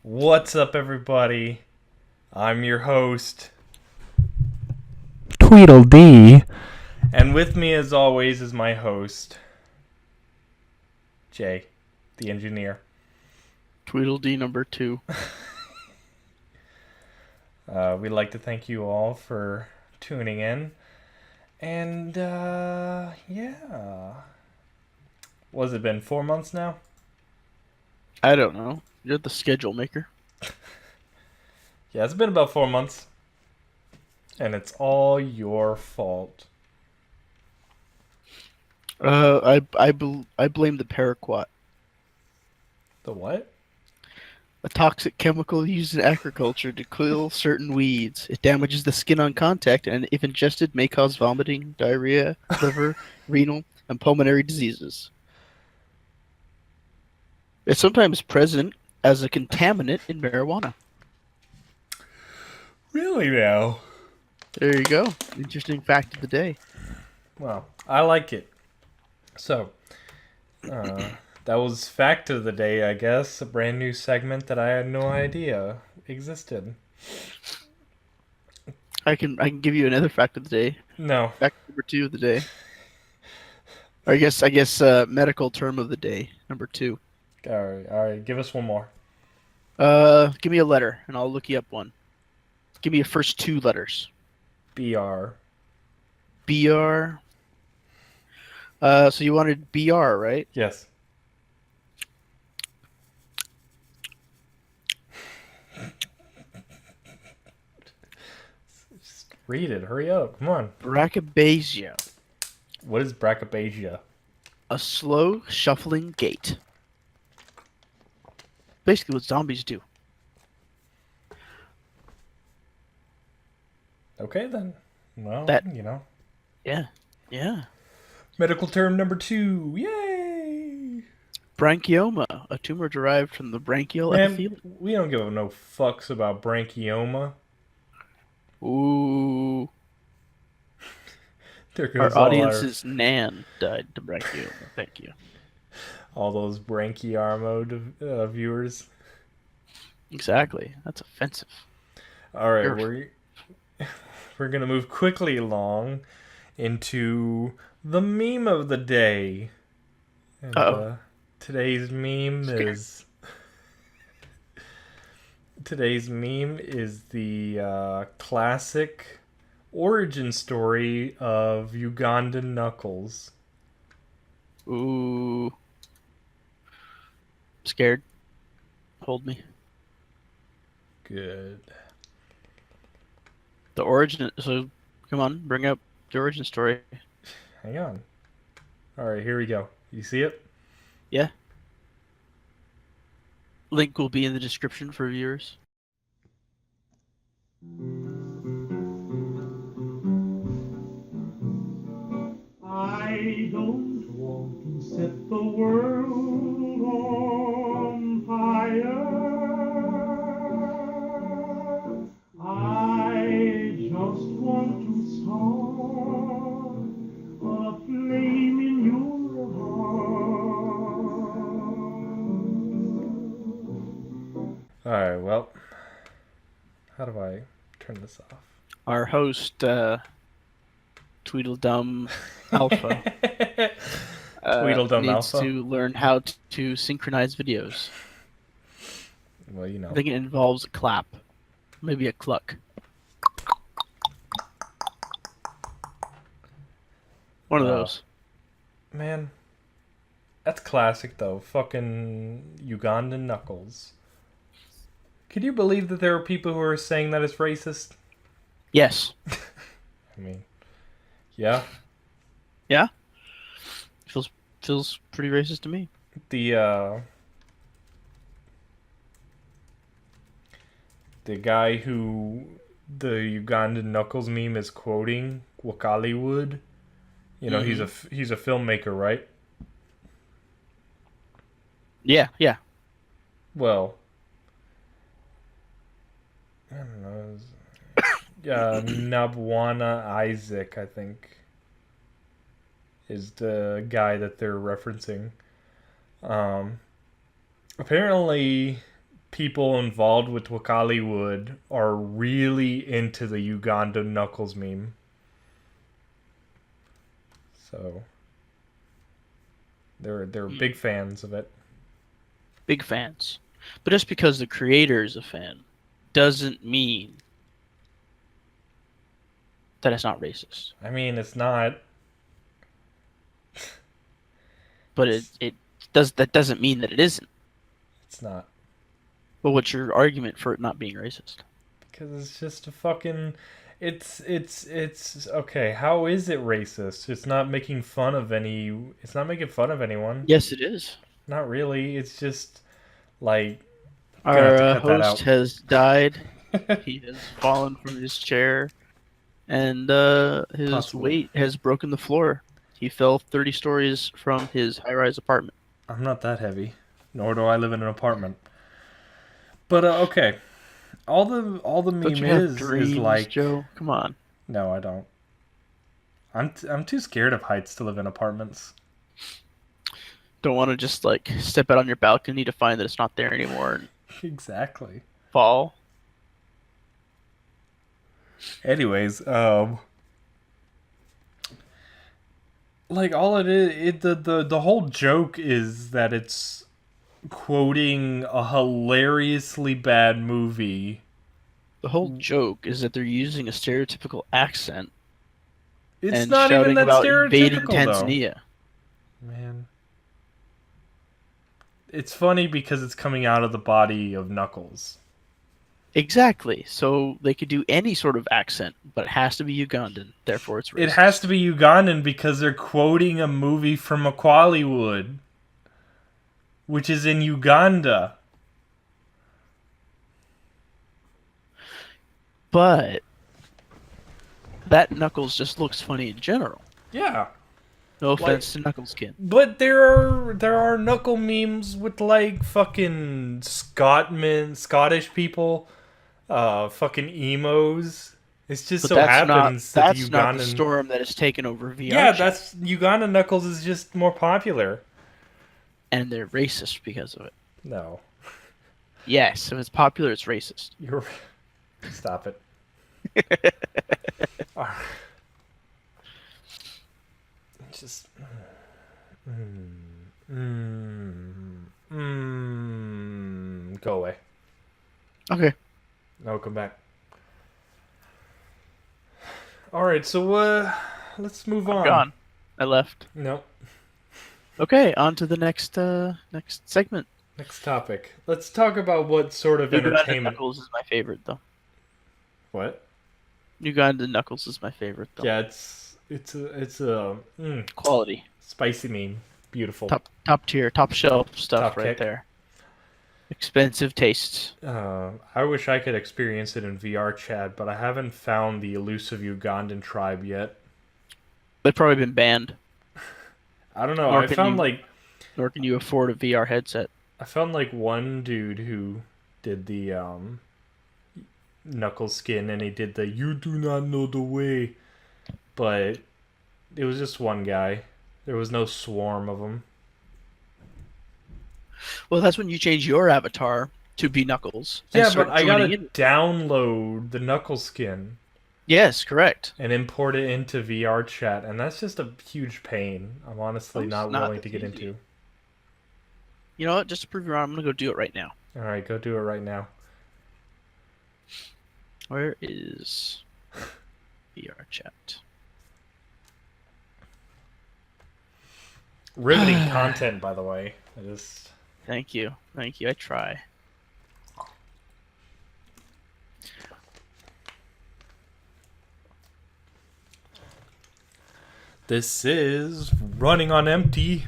What's up, everybody? I'm your host, Tweedledee. and with me, as always, is my host, Jay, the engineer. Tweedledee number 2. We'd like to thank you all for tuning in, and yeah, what's it been? 4 months now? I don't know. You're the schedule maker. Yeah, it's been about 4 months, and it's all your fault. I blame the paraquat, The what? a toxic chemical used in agriculture to kill certain weeds. It damages the skin on contact, and if ingested, may cause vomiting, diarrhea, liver, renal, and pulmonary diseases. It's sometimes present as a contaminant in marijuana. Really now? There you go. Interesting fact of the day. Well, I like it. So, that was fact of the day, I guess. A brand new segment that I had no idea existed. I can give you another fact of the day. No. Fact number 2 of the day. Or I guess medical term of the day, number 2. All right. Give us one more. Give me a letter, and I'll look you up one. Give me your first 2 letters. BR. BR. So you wanted BR, right? Yes. Just read it. Hurry up. Come on. Brachybazia. What is brachybazia? A slow, shuffling gait. Basically what zombies do. Okay, then. Well, That- Yeah. Yeah. Medical term number 2. Yay! Branchioma. A tumor derived from the branchial Man, epithelium. we don't give no fucks about branchioma. Ooh. There Our goes all audience's Nan died to branchioma. Thank you. all those branchiarmo viewers. Exactly. That's offensive. All right, You're- we're gonna move quickly along into the meme of the day. And Uh-oh. today's meme Scared. is today's meme is the classic origin story of Ugandan Knuckles. Ooh. Scared. Hold me. Good. The origin. So, come on, bring up the origin story. Hang on. All right, here we go. You see it? Yeah. Link will be in the description for viewers. I don't want to set the world on fire. I just want to start a flame in your heart. All right. Well, how do I turn this off? Our host, Tweedledum Alpha, Tweedledum needs Alpha. to learn how to synchronize videos. Well, you know. I think it involves a clap, maybe a cluck. One of Wow. those. Man, that's classic though. Fucking Ugandan Knuckles. Could you believe that there are people who are saying that it's racist? Yes. I mean, yeah. Yeah. Feels pretty racist to me. The guy who the Ugandan Knuckles meme is quoting, Wakaliwood. You know, he's a filmmaker, right? Yeah. Yeah. Well, I don't know. Nabwana Isaac, I think, is the guy that they're referencing. Apparently, people involved with Wakaliwood are really into the Uganda Knuckles meme. So they're big fans of it. Big fans. But just because the creator is a fan doesn't mean that it's not racist. I mean, it's not. But that doesn't mean that it isn't. It's not. But what's your argument for it not being racist? Because it's just a fucking. It's okay. How is it racist? It's not making fun of any. It's not making fun of anyone. Yes, it is. Not really. It's just like. Our host has died. He has fallen from his chair, and his weight has broken the floor. He fell 30 stories from his high-rise apartment. I'm not that heavy, nor do I live in an apartment. But okay, all the meme is like Joe. Come on. No, I don't. I'm too scared of heights to live in apartments. Don't want to just like step out on your balcony to find that it's not there anymore and Exactly. fall. Anyways, like all it is, the whole joke is that it's quoting a hilariously bad movie. The whole joke is that they're using a stereotypical accent. It's and not even that about stereotypical, invading Tanzania. Though. Man. It's funny because it's coming out of the body of Knuckles. Exactly. So they could do any sort of accent, but it has to be Ugandan. Therefore, it's racist. It has to be Ugandan because they're quoting a movie from Qualiwood, which is in Uganda. But that Knuckles just looks funny in general. Yeah. No offense to Knuckles Kid. But there are Knuckle memes with like fucking Scottish people, fucking emos. It's just But happens that that's Ugandan... not the storm that has taken over VR. Yeah, that's Uganda Knuckles is just more popular. And they're racist because of it. No. Yes, if it's popular, it's racist. You're... Stop it. Just... Go away. Okay. No, come back. Alright, so let's move on. Gone. I left. No. Okay, on to the next segment. Next topic. Let's talk about what sort of Uganda entertainment... Knuckles is my favorite, though. What? Uganda Knuckles is my favorite, though. Yeah, it's a quality. Spicy meme. Beautiful. Top tier, top shelf stuff Top right kick. there. Expensive tastes. I wish I could experience it in VR, Chad, but I haven't found the elusive Ugandan tribe yet. They've probably been banned. I don't know. Nor can you afford a VR headset. I found like one dude who did the Knuckles skin, and he did the "You do not know the way," but it was just one guy. There was no swarm of them. Well, that's when you change your avatar to be Knuckles. Yeah, but I gotta download the Knuckles skin. Yes, correct. And import it into VR chat, and that's just a huge pain. I'm honestly not willing to get into. You know what? Just to prove you wrong, I'm gonna go do it right now. All right, go do it right now. Where is VR chat? Riveting content, by the way. Thank you. I try. This is Running on Empty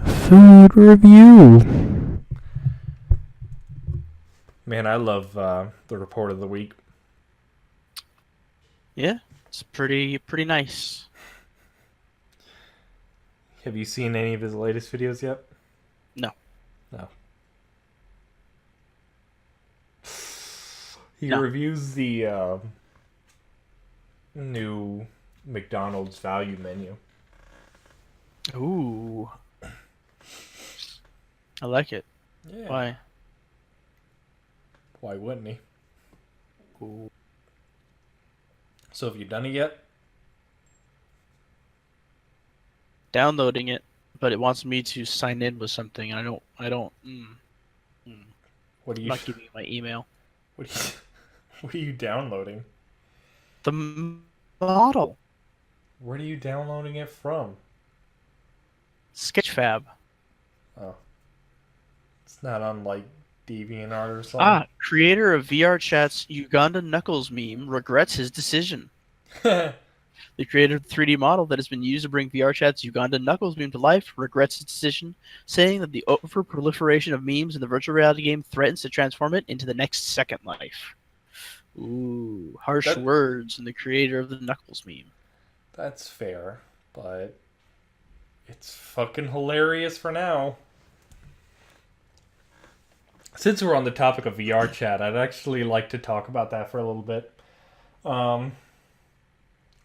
Food review. Man, I love the report of the week. Yeah, it's pretty nice. Have you seen any of his latest videos yet? No. He reviews the new McDonald's value menu. Ooh. I like it. Yeah. Why? Why wouldn't he? Ooh. So have you done it yet? Downloading it, but it wants me to sign in with something, and I'm What are you? not giving you my email. What are you? What are you downloading? The model. Where are you downloading it from? Sketchfab. Oh, it's not on like DeviantArt or something. Ah, creator of VR Chat's Uganda Knuckles meme regrets his decision. The creator of the 3D model that has been used to bring VR Chat's Uganda Knuckles meme to life regrets his decision, saying that the over-proliferation of memes in the virtual reality game threatens to transform it into the next Second Life. Ooh, harsh words from the creator of the Knuckles meme. That's fair, but it's fucking hilarious for now. Since we're on the topic of VR chat, I'd actually like to talk about that for a little bit.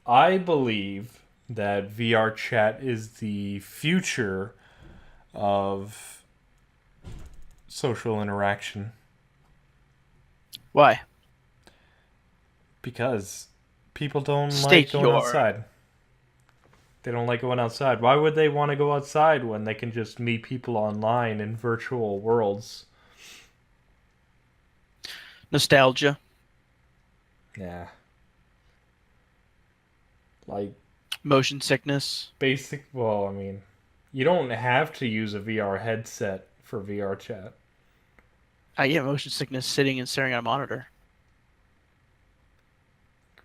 I believe that VR chat is the future of social interaction. Why? Because people don't State like going outside. They don't like going outside. Why would they want to go outside when they can just meet people online in virtual worlds? Nostalgia. Yeah. Like, Motion sickness. basic. Well, I mean, you don't have to use a VR headset for VR chat. I get motion sickness sitting and staring at a monitor.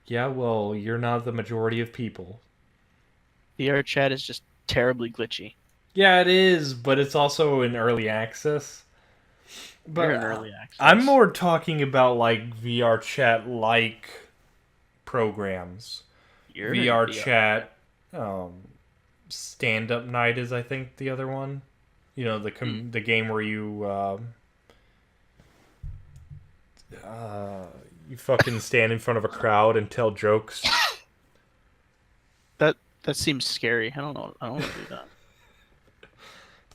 Yeah, well, you're not the majority of people. VR chat is just terribly glitchy. Yeah, it is, but it's also in early access. But You're in early access. I'm more talking about like VR chat like programs. You're VR in chat, stand up night is I think the other one. You know the game where you fucking stand in front of a crowd and tell jokes. That seems scary. I don't know. I don't want to do that.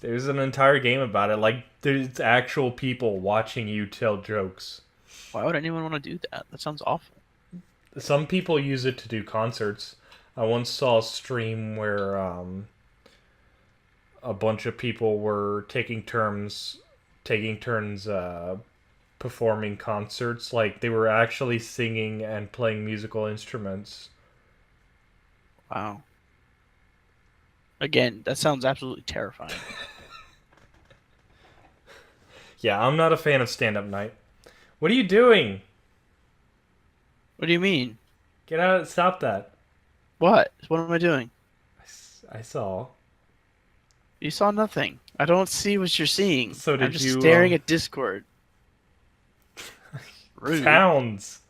There's an entire game about it. Like there's actual people watching you tell jokes. Why would anyone want to do that? That sounds awful. Some people use it to do concerts. I once saw a stream where a bunch of people were taking turns performing concerts. Like they were actually singing and playing musical instruments. Wow. Again, that sounds absolutely terrifying. Yeah, I'm not a fan of stand-up night. What are you doing? What do you mean? Get out! Stop that! What? What am I doing? I saw. You saw nothing. I don't see what you're seeing. So did I'm just you, staring at Discord. Rude. Sounds.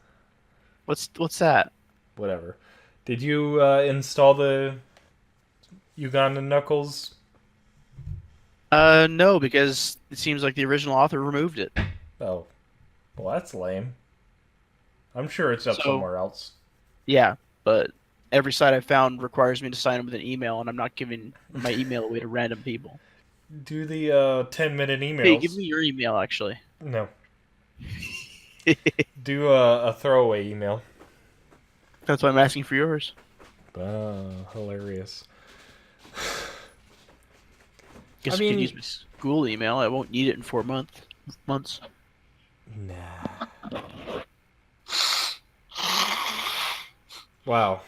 What's that? Whatever. Did you install the Uganda Knuckles? No, because it seems like the original author removed it. Oh. Well, that's lame. I'm sure it's up So- somewhere else. Yeah, but every site I found requires me to sign in with an email, and I'm not giving my email away to random people. Do the 10-minute emails. Hey, give me your email, actually. No. Do a throwaway email. That's why I'm asking for yours. Hilarious. Guess I we mean- could use my school email. I won't need it in 4 months. Nah. Wow.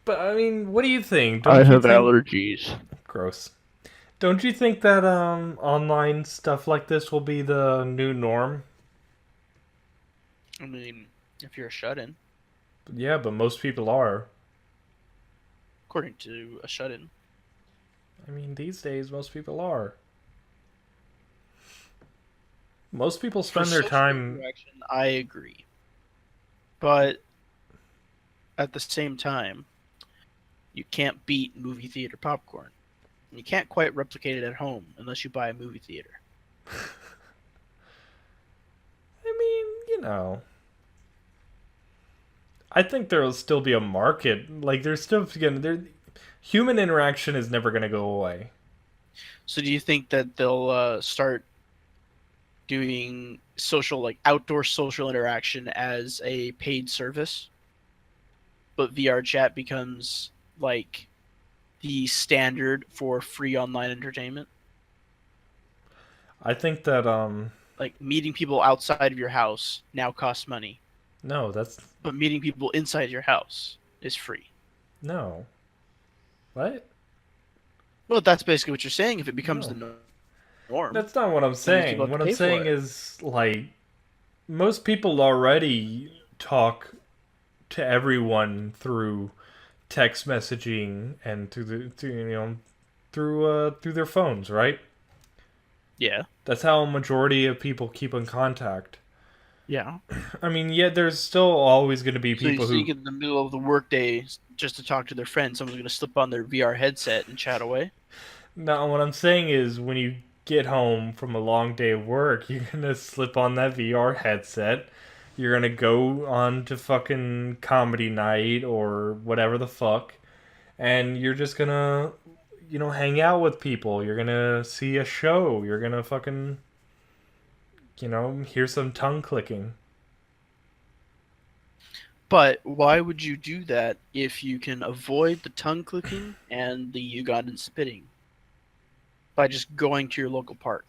But I mean, what do you think? Don't you think... allergies. Gross. Don't you think that online stuff like this will be the new norm? I mean, if you're a shut-in, Yeah, but most people are. according to a shut-in. I mean, these days most people are. Most people spend For their social time. interaction, I agree. But at the same time, you can't beat movie theater popcorn. And you can't quite replicate it at home unless you buy a movie theater. I mean, you know. I think there'll still be a market. Like, there's still gonna. Human interaction is never gonna go away. So do you think that they'll start doing social, like outdoor social interaction as a paid service, but VR chat becomes like the standard for free online entertainment. I think that Like meeting people outside of your house now costs money, no, that's but meeting people inside your house is free. no. What? Well, that's basically what you're saying. If it becomes No. the norm, That's not what I'm that means people saying. have to What I'm pay for saying it. is like most people already talk to everyone through text messaging and through their phones, right? Yeah, That's how a majority of people keep in contact. yeah. I mean, yeah, there's still always going to be So you people who think in the middle of the workday, just to talk to their friend, someone's going to slip on their VR headset and chat away? No, what I'm saying is when you get home from a long day of work, you're gonna slip on that VR headset. You're gonna go on to fucking comedy night or whatever the fuck, and you're just gonna, hang out with people. You're gonna see a show. You're gonna fucking, hear some tongue clicking. But why would you do that if you can avoid the tongue clicking and the Ugandan spitting by just going to your local park?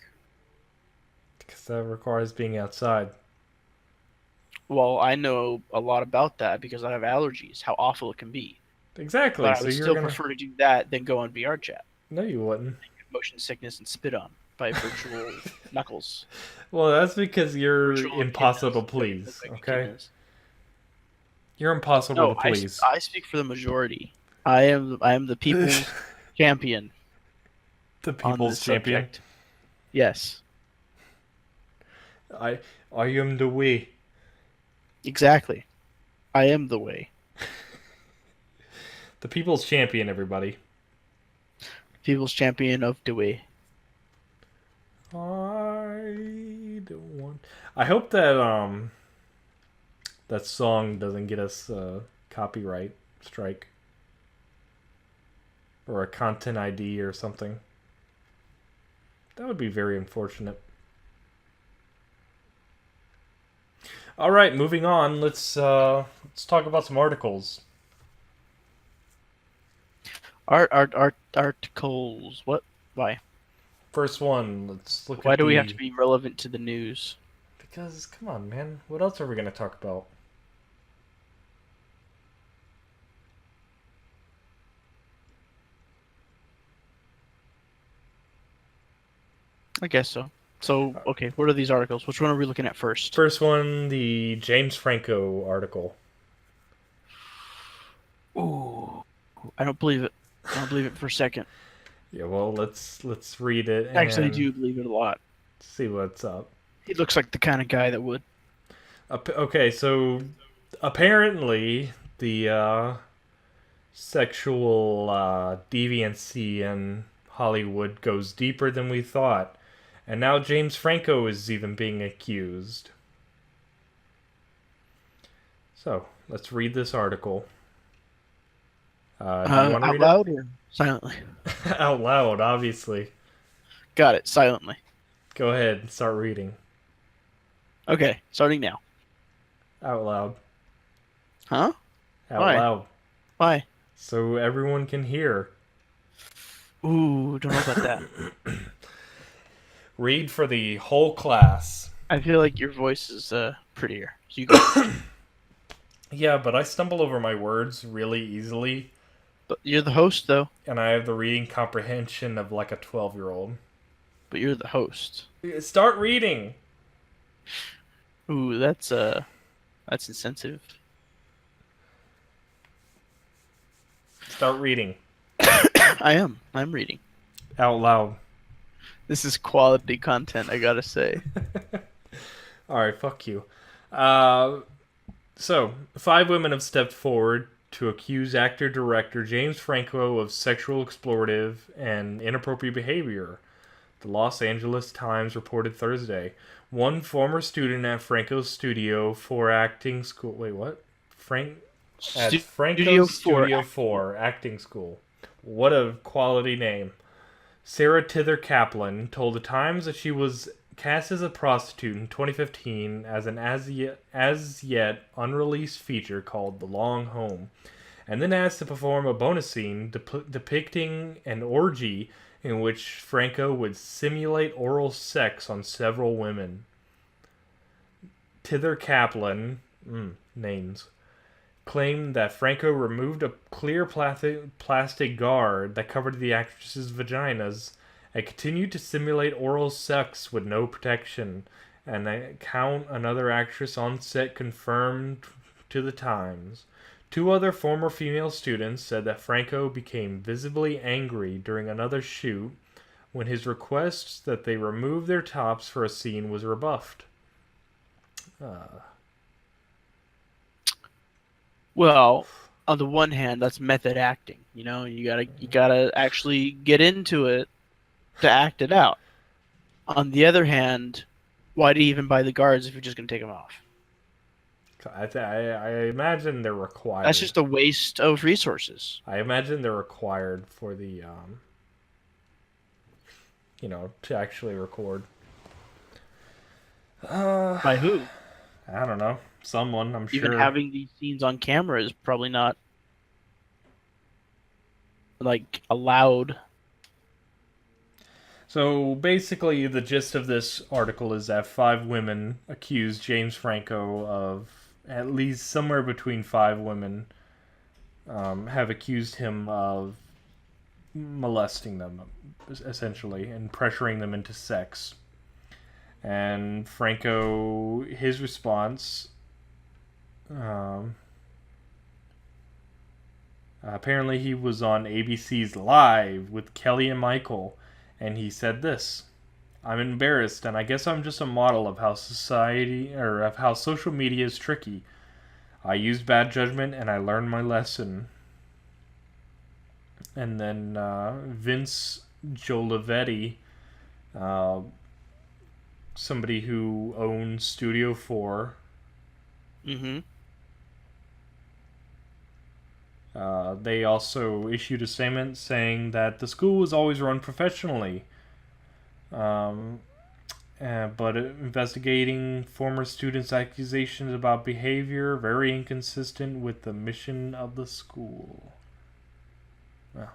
Because that requires being outside. Well, I know a lot about that because I have allergies, how awful it can be. Exactly. But I So would you're still gonna. prefer to do that than go on VR chat. No, you wouldn't. Motion sickness and spit on by virtual knuckles. Well, that's because you're Virtual impossible to echidnas. please. Okay. You're No, impossible to please. I speak for the majority. I am the people's champion The on people's this champion. subject. Yes, I I am the way. exactly. I am the way. The people's champion, everybody. People's champion of the way. I don't want. I hope that that song doesn't get us a copyright strike or a content ID or something. That would be very unfortunate. All right, moving on. Let's talk about some articles. Articles. What? Why? First one, let's look Why at do we the have to be relevant to the news? because come on, man. What else are we going to talk about? I guess so. So, okay, what are these articles? Which one are we looking at first? First one, the James Franco article. Ooh, I don't believe it. I don't believe it for a second. Yeah, well, let's read it and Actually, I do believe it a lot. see what's up. He looks like the kind of guy that would. Okay, so apparently the sexual deviancy in Hollywood goes deeper than we thought, and now James Franco is even being accused. So let's read this article. Do you want to Out read loud or silently? it? Out loud, obviously. Got it. Silently. Go ahead and start reading. Okay, starting now. Out loud. Huh? Out Why? loud. Why? So everyone can hear. Ooh, don't know about that. Read for the whole class. I feel like your voice is prettier. So you go. Yeah, but I stumble over my words really easily, But you're the host, though. and I have the reading comprehension of like a 12-year-old. But you're the host. Start reading! Ooh, that's insensitive. Start reading. I'm reading. Out loud. This is quality content, I gotta say. Alright, fuck you. So, 5 women have stepped forward to accuse actor-director James Franco of sexual explorative and inappropriate behavior. The Los Angeles Times reported Thursday. One former student at Franco's studio for acting school. Wait, what? At Franco's Studio 4 acting school. What a quality name. Sarah Tither Kaplan told the Times that she was cast as a prostitute in 2015 as an as yet unreleased feature called The Long Home, and then asked to perform a bonus scene depicting an orgy in which Franco would simulate oral sex on several women. Tither Kaplan, names, claimed that Franco removed a clear plastic guard that covered the actresses' vaginas and continued to simulate oral sex with no protection. An account another actress on set confirmed to the Times. 2 other former female students said that Franco became visibly angry during another shoot when his request that they remove their tops for a scene was rebuffed. Well, on the one hand, that's method acting. You gotta actually get into it to act it out. On the other hand, why do you even buy the guards if you're just gonna take them off? I imagine they're required. That's just a waste of resources. I imagine they're required for the, to actually record. By who? I don't know. Someone, I'm sure. Even having these scenes on camera is probably not allowed. So basically, the gist of this article is that 5 women accused James Franco of, at least somewhere between 5 women have accused him of molesting them, essentially, and pressuring them into sex. And Franco, his response, apparently he was on ABC's Live with Kelly and Michael, and he said this: "I'm embarrassed, and I guess I'm just a model of how of how social media is tricky. I used bad judgment, and I learned my lesson." And then Vince Giolivetti, somebody who owns Studio 4, they also issued a statement saying that the school was always run professionally, but investigating former students' accusations about behavior very inconsistent with the mission of the school. Well,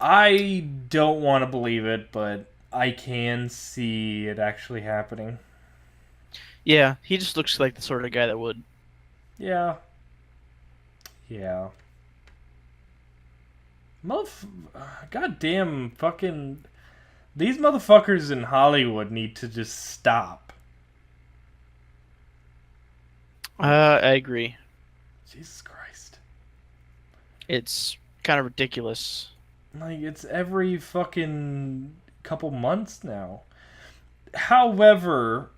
I don't want to believe it, but I can see it actually happening. Yeah, he just looks like the sort of guy that would. Yeah. Goddamn fucking... These motherfuckers in Hollywood need to just stop. I agree. Jesus Christ. It's kind of ridiculous. Like, it's every fucking couple months now. However,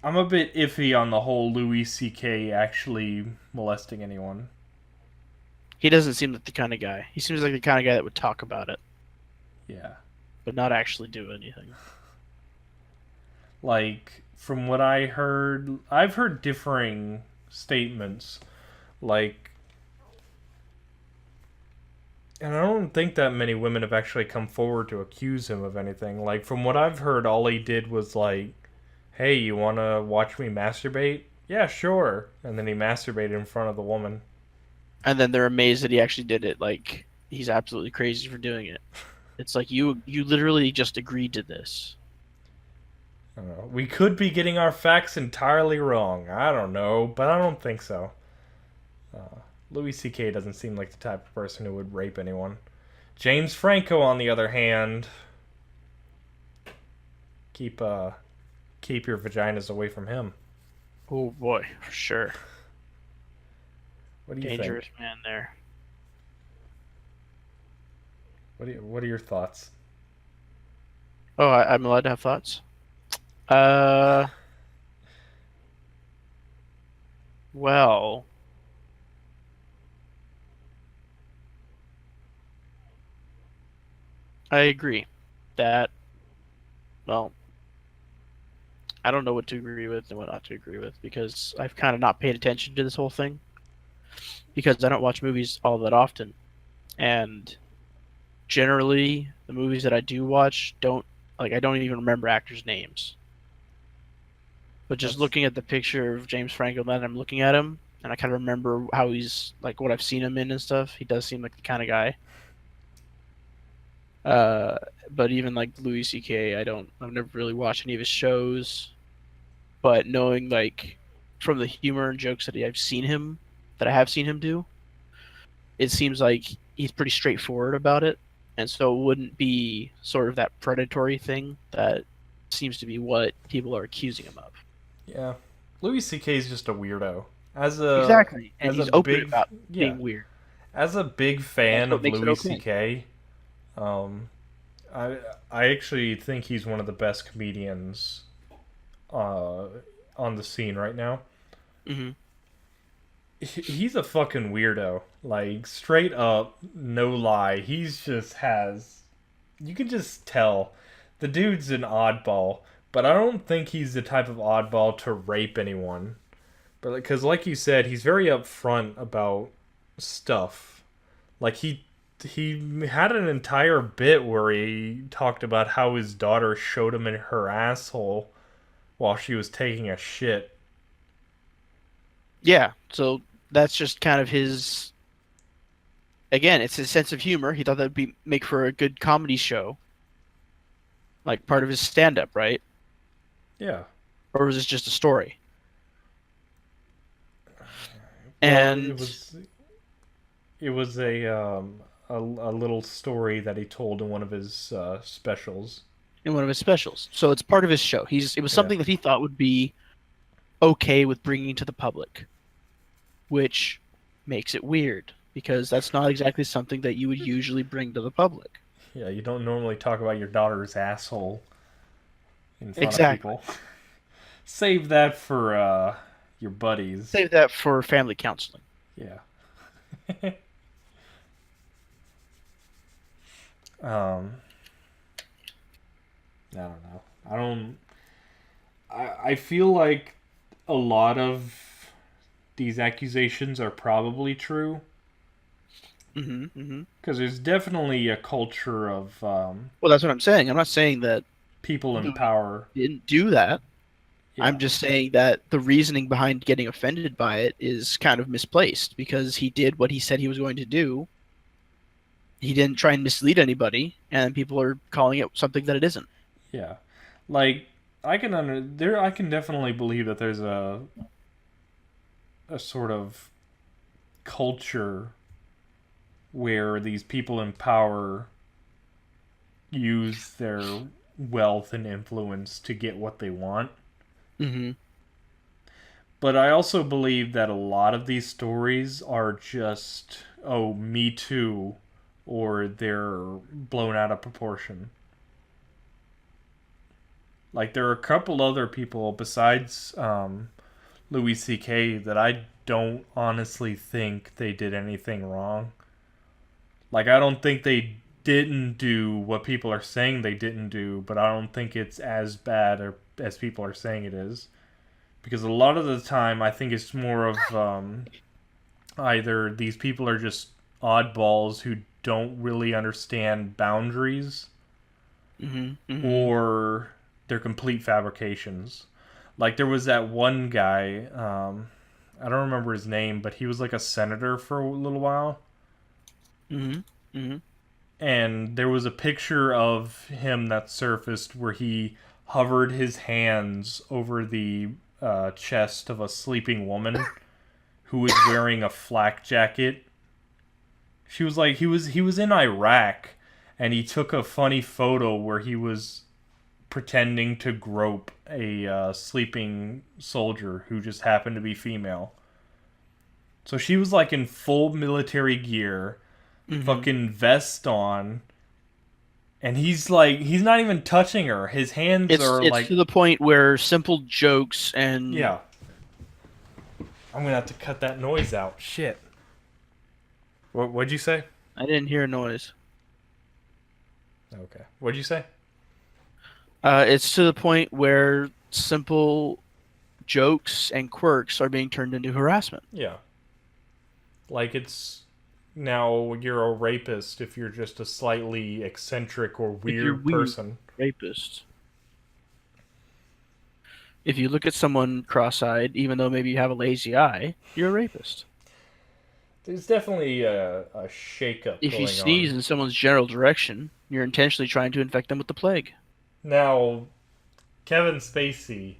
I'm a bit iffy on the whole Louis C.K. actually molesting anyone. He doesn't seem like the kind of guy. He seems like the kind of guy that would talk about it. Yeah. But not actually do anything. Like, from what I heard, I've heard differing statements. Like, and I don't think that many women have actually come forward to accuse him of anything. Like, from what I've heard, all he did was like, "Hey, you want to watch me masturbate?" "Yeah, sure." And then he masturbated in front of the woman. And then they're amazed that he actually did it. Like, he's absolutely crazy for doing it. It's like, you literally just agreed to this. I don't know. We could be getting our facts entirely wrong. I don't know, but I don't think so. Louis C.K. doesn't seem like the type of person who would rape anyone. James Franco, on the other hand, keep your vaginas away from him. Oh boy, for sure. What do you Dangerous think? man there. What are your thoughts? Oh, I'm allowed to have thoughts? Well, I agree that, well, I don't know what to agree with and what not to agree with, because I've kind of not paid attention to this whole thing, because I don't watch movies all that often. And generally the movies that I do watch I don't even remember actors' names. But just That's looking at the picture of James Franco, then I'm looking at him, and I kind of remember how he's like what I've seen him in and stuff. He does seem like the kind of guy. Uh, but even like Louis C.K., I've never really watched any of his shows. But knowing like from the humor and jokes that I have seen him do, it seems like he's pretty straightforward about it, and so it wouldn't be sort of that predatory thing that seems to be what people are accusing him of. yeah. Louis C.K. is just a weirdo. As a Exactly, and as a he's open big about yeah, being weird. as a big That's fan what of makes it Louis okay. C.K., um, I actually think he's one of the best comedians uh, on the scene right now. Hmm. He's a fucking weirdo. Like, straight up, no lie. He's just has. You can just tell. The dude's an oddball, but I don't think he's the type of oddball to rape anyone. But because, like you said, he's very upfront about stuff. Like, he had an entire bit where he talked about how his daughter showed him in her asshole while she was taking a shit. Yeah, so that's just kind of his. Again, it's his sense of humor. He thought that'd be make for a good comedy show, like part of his stand-up, right? Yeah. Or was this just a story? Well, And it was a little story that he told in one of his specials. in one of his specials, so it's part of his show. It was Yeah. something that he thought would be okay with bringing to the public, which makes it weird because that's not exactly something that you would usually bring to the public. Yeah, you don't normally talk about your daughter's asshole in front of Exactly. people. Save that for your buddies. Save that for family counseling. Yeah. um, I don't know. I feel like a lot of these accusations are probably true Hmm. Hmm. because there's definitely a culture of Well, that's what I'm saying. I'm not saying that people in Louis power. didn't do that. Yeah. I'm just saying that the reasoning behind getting offended by it is kind of misplaced because he did what he said he was going to do. He didn't try and mislead anybody, and people are calling it something that it isn't. Yeah. Like I can definitely believe that there's a sort of culture where these people in power use their wealth and influence to get what they want. Hmm. But I also believe that a lot of these stories are just, oh, me too, or they're blown out of proportion. Like, there are a couple other people besides Louis C.K. that I don't honestly think they did anything wrong. Like, I don't think they didn't do what people are saying they didn't do, but I don't think it's as bad or as people are saying it is. Because a lot of the time, I think it's more of either these people are just oddballs who don't really understand boundaries, Hmm. Hmm. or they're complete fabrications. Like there was that one guy, I don't remember his name, but he was like a senator for a little while. Hmm. Hmm. And there was a picture of him that surfaced where he hovered his hands over the chest of a sleeping woman who was wearing a flak jacket. She was like he was in Iraq, and he took a funny photo where he was pretending to grope a sleeping soldier who just happened to be female. So she was like in full military gear, Hmm. fucking vest on, and he's not even touching her. His hands are It's like, to the point where simple jokes and yeah. I'm gonna have to cut that noise out. Shit. What'd you say? I didn't hear a noise. Okay. What'd you say? It's to the point where simple jokes and quirks are being turned into harassment. Yeah. Like it's Now you're a rapist if you're just a slightly eccentric or If you're weird weird, person. rapist. If you look at someone cross-eyed, even though maybe you have a lazy eye, you're a rapist. There's definitely a shakeup If you going sneeze on. in someone's general direction, you're intentionally trying to infect them with the plague. Now, Kevin Spacey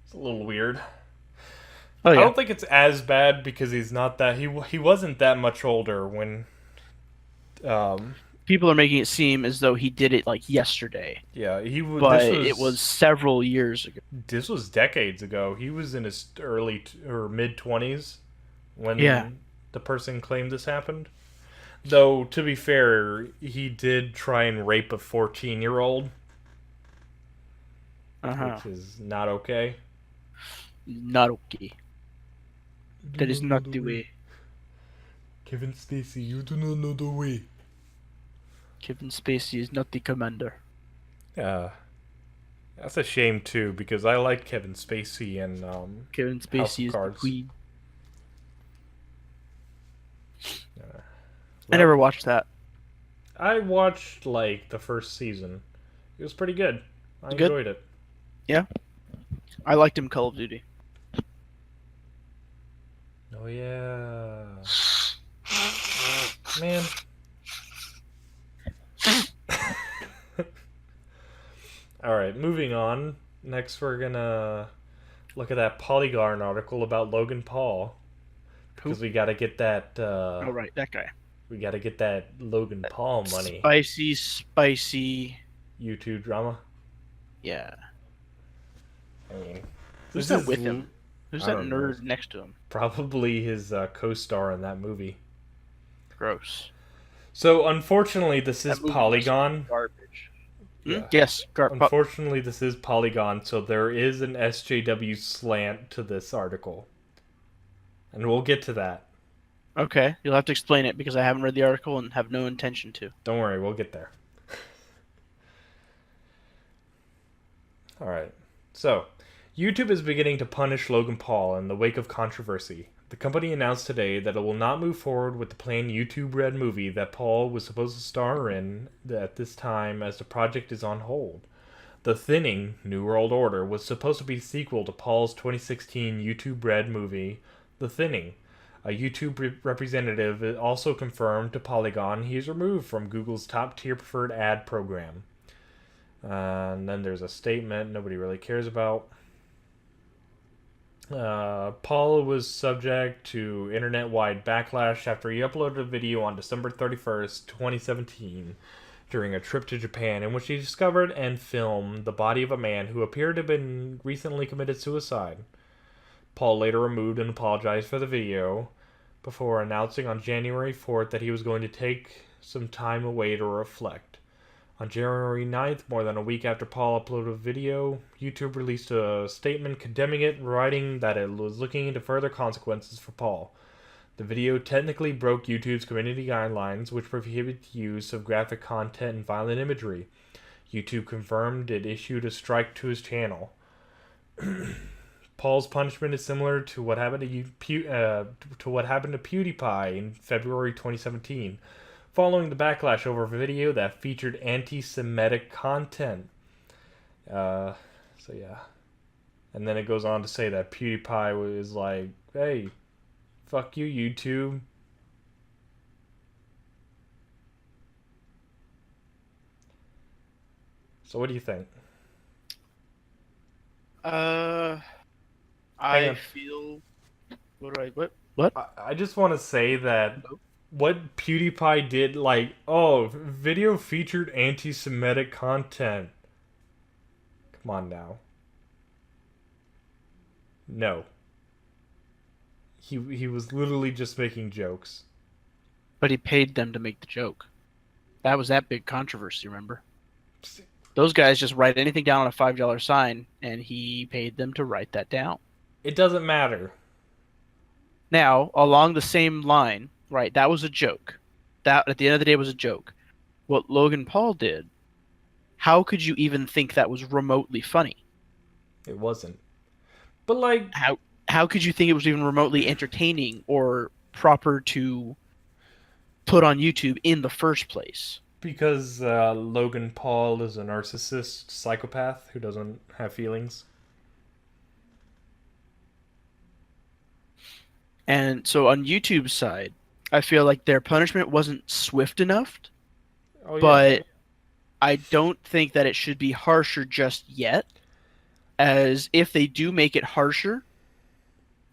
is a little weird. Oh I yeah. don't think it's as bad because he's not that he wasn't that much older when um People are making it seem as though he did it like yesterday, yeah, but it was several years ago. this was decades ago. He was in his or mid 20s Yeah. when the person claimed this happened. Though to be fair, he did try and rape a 14-year-old, Uh-huh. which is not okay. Not okay. That is not the way. Kevin Spacey, you do not know the way. Kevin Spacey is not the commander. That's a shame too because I like Kevin Spacey and Kevin House of Spacey is the Cards. queen. I Well, never watched that. I watched like the first season. It was pretty good. I Good? enjoyed it. Yeah. I liked him Call of Duty. Oh yeah, man. All right, moving on. Next, we're gonna look at that Polygon article about Logan Paul because we gotta get that. Oh right, that guy. We gotta get that Logan Paul money. Spicy. YouTube drama. Yeah. I mean, Who's this that is with him? Who's I that don't know. nerd next to him? Probably his co-star in that movie. Gross. So unfortunately, this is That movie was Polygon. Garbage. Yeah. Yes. Unfortunately, this is Polygon, so there is an SJW slant to this article. And we'll get to that. Okay, you'll have to explain it because I haven't read the article and have no intention to. Don't worry, we'll get there. Alright. So, YouTube is beginning to punish Logan Paul in the wake of controversy. The company announced today that it will not move forward with the planned YouTube Red movie that Paul was supposed to star in at this time as the project is on hold. The Thinning, New World Order, was supposed to be the sequel to Paul's 2016 YouTube Red movie, The Thinning. A YouTube representative also confirmed to Polygon he is removed from Google's top-tier preferred ad program. And then there's a statement nobody really cares about. Paul was subject to internet-wide backlash after he uploaded a video on December 31st, 2017, during a trip to Japan in which he discovered and filmed the body of a man who appeared to have been recently committed suicide. Paul later removed and apologized for the video before announcing on January 4th that he was going to take some time away to reflect. On January 9th, more than a week after Paul uploaded a video, YouTube released a statement condemning it, writing that it was looking into further consequences for Paul. The video technically broke YouTube's community guidelines, which prohibit the use of graphic content and violent imagery. YouTube confirmed it issued a strike to his channel. Paul's punishment is similar to what happened to PewDiePie in February 2017, following the backlash over a video that featured anti-Semitic content. So yeah, and then it goes on to say that PewDiePie was like, "Hey, fuck you, YouTube." So what do you think? I feel. What? I just want to say that what PewDiePie did, like, video featured anti-Semitic content. Come on now. No. He was literally just making jokes. But he paid them to make the joke. That was that big controversy, remember? Those guys just write anything down on a $5 sign, and he paid them to write that down. It doesn't matter. Now, along the same line, right, that was a joke. That, at the end of the day, was a joke. What Logan Paul did, how could you even think that was remotely funny? It wasn't. But, like... How could you think it was even remotely entertaining or proper to put on YouTube in the first place. Because Logan Paul is a narcissist psychopath who doesn't have feelings. And so on YouTube's side, I feel like their punishment wasn't swift enough, Oh yeah. but I don't think that it should be harsher just yet. As if they do make it harsher,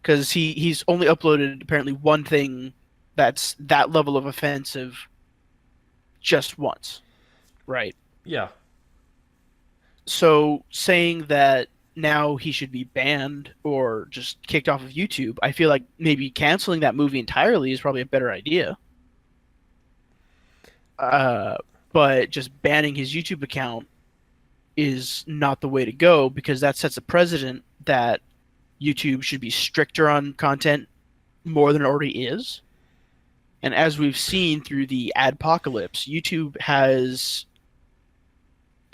because he's only uploaded apparently one thing that's that level of offensive just once, right? Yeah. So saying that now he should be banned or just kicked off of YouTube, I feel like maybe canceling that movie entirely is probably a better idea. But just banning his YouTube account is not the way to go, because that sets a precedent that YouTube should be stricter on content more than it already is. And as we've seen through the adpocalypse, YouTube has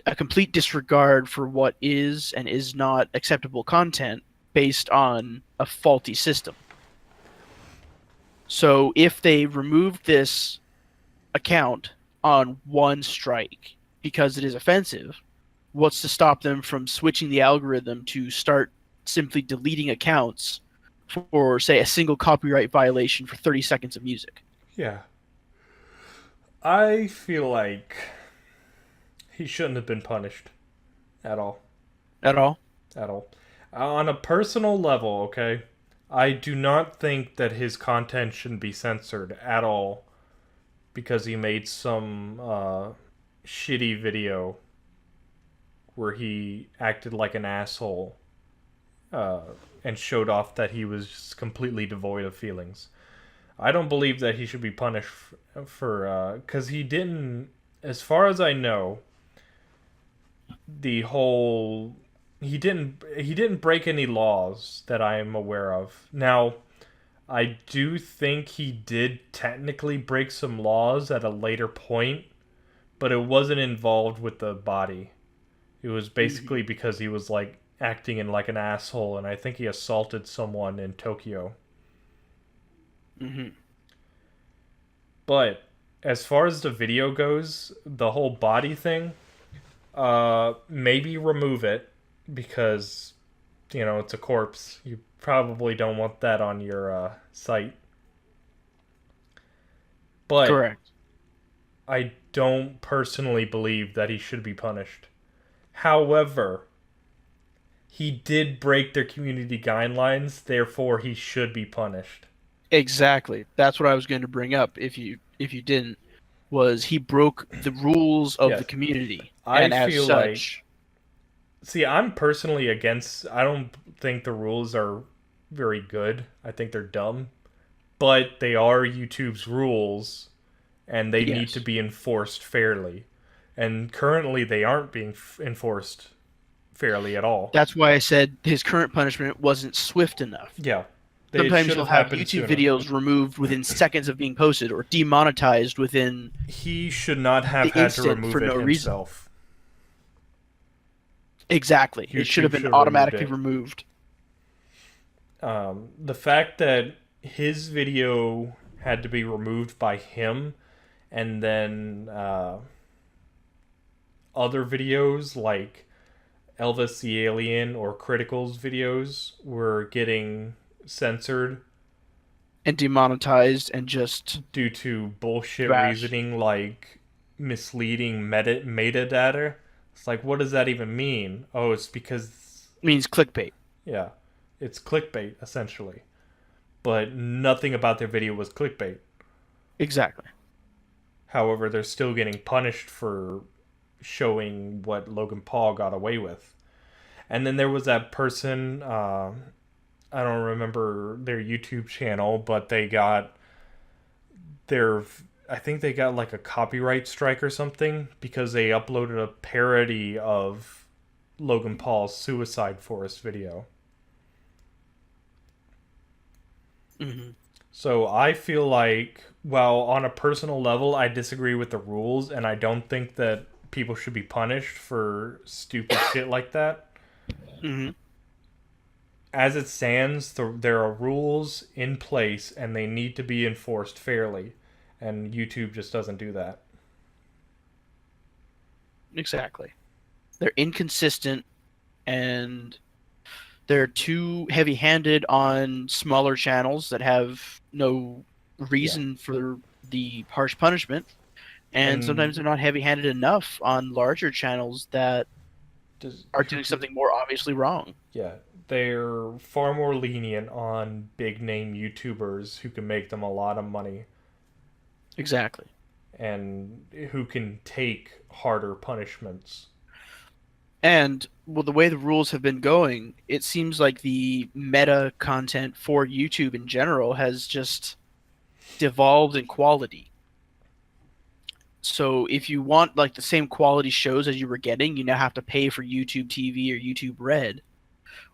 a complete disregard for what is and is not acceptable content based on a faulty system. So if they removed this account on one strike because it is offensive, what's to stop them from switching the algorithm to start simply deleting accounts for, say, a single copyright violation for 30 seconds of music? Yeah. I feel like he shouldn't have been punished at all. At all? At all. On a personal level, okay, I do not think that his content shouldn't be censored at all because he made some shitty video where he acted like an asshole and showed off that he was just completely devoid of feelings. I don't believe that he should be punished for because he didn't, as far as I know, he didn't break any laws that I am aware of. Now, I do think he did technically break some laws at a later point, but it wasn't involved with the body. It was basically because he was like acting in like an asshole, and I think he assaulted someone in Tokyo. Mm-hmm. But as far as the video goes, the whole body thing, maybe remove it because, it's a corpse. You probably don't want that on your site. But Correct. I don't personally believe that he should be punished. However, he did break their community guidelines, therefore he should be punished. Exactly. That's what I was going to bring up. If you didn't, was he broke the rules of Yes. the community, I and as feel such, See, I'm personally against. I don't think the rules are very good. I think they're dumb, but they are YouTube's rules, and they need Yes. to be enforced fairly. And currently, they aren't being enforced fairly at all. that's why I said his current punishment wasn't swift enough. Yeah, they Sometimes should you'll have have happened YouTube sooner. videos removed within seconds of being posted or demonetized within. He should not have The had to instant remove for it no reason. himself. Exactly. It YouTube should have should been have automatically removed removed. The fact that his video had to be removed by him, and then other videos like Elvis the Alien or Critical's videos were getting censored And demonetized and just due to bullshit Trash. reasoning like misleading metadata. It's like, what does that even mean? Oh, it's because, means clickbait. yeah, it's clickbait, essentially. But nothing about their video was clickbait. Exactly. However, they're still getting punished for showing what Logan Paul got away with. And then there was that person, I don't remember their YouTube channel, but they got I think they got like a copyright strike or something because they uploaded a parody of Logan Paul's Suicide Forest video. Mm-hmm. So I feel like, well, on a personal level, I disagree with the rules, and I don't think that people should be punished for stupid shit like that. Mm-hmm. as it stands, there are rules in place and they need to be enforced fairly. And YouTube just doesn't do that. Exactly. They're inconsistent and they're too heavy-handed on smaller channels that have no Yeah. reason for the harsh punishment, and sometimes And they're not heavy-handed enough on larger channels that are who doing can, something more obviously wrong. yeah, they're far more lenient on big name YouTubers who can make them a lot of money Exactly. and who can take harder punishments. And well, the way the rules have been going, it seems like the meta content for YouTube in general has just devolved in quality. So if you want like the same quality shows as you were getting, you now have to pay for YouTube TV or YouTube Red,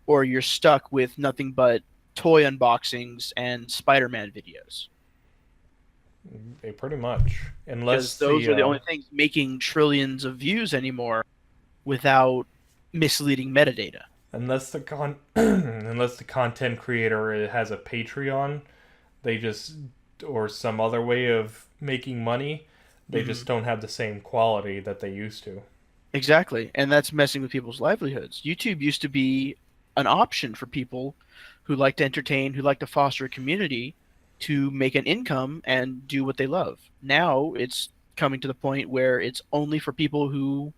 or you're stuck with nothing but toy unboxings and Spider-Man videos. Pretty much, Because unless those are the only things making trillions of views anymore without misleading metadata. unless the content creator has a Patreon, they just or some other way of making money, they Hmm. just don't have the same quality that they used to. Exactly. And that's messing with people's livelihoods. YouTube used to be an option for people who like to entertain, who like to foster a community to make an income and do what they love. Now it's coming to the point where it's only for people who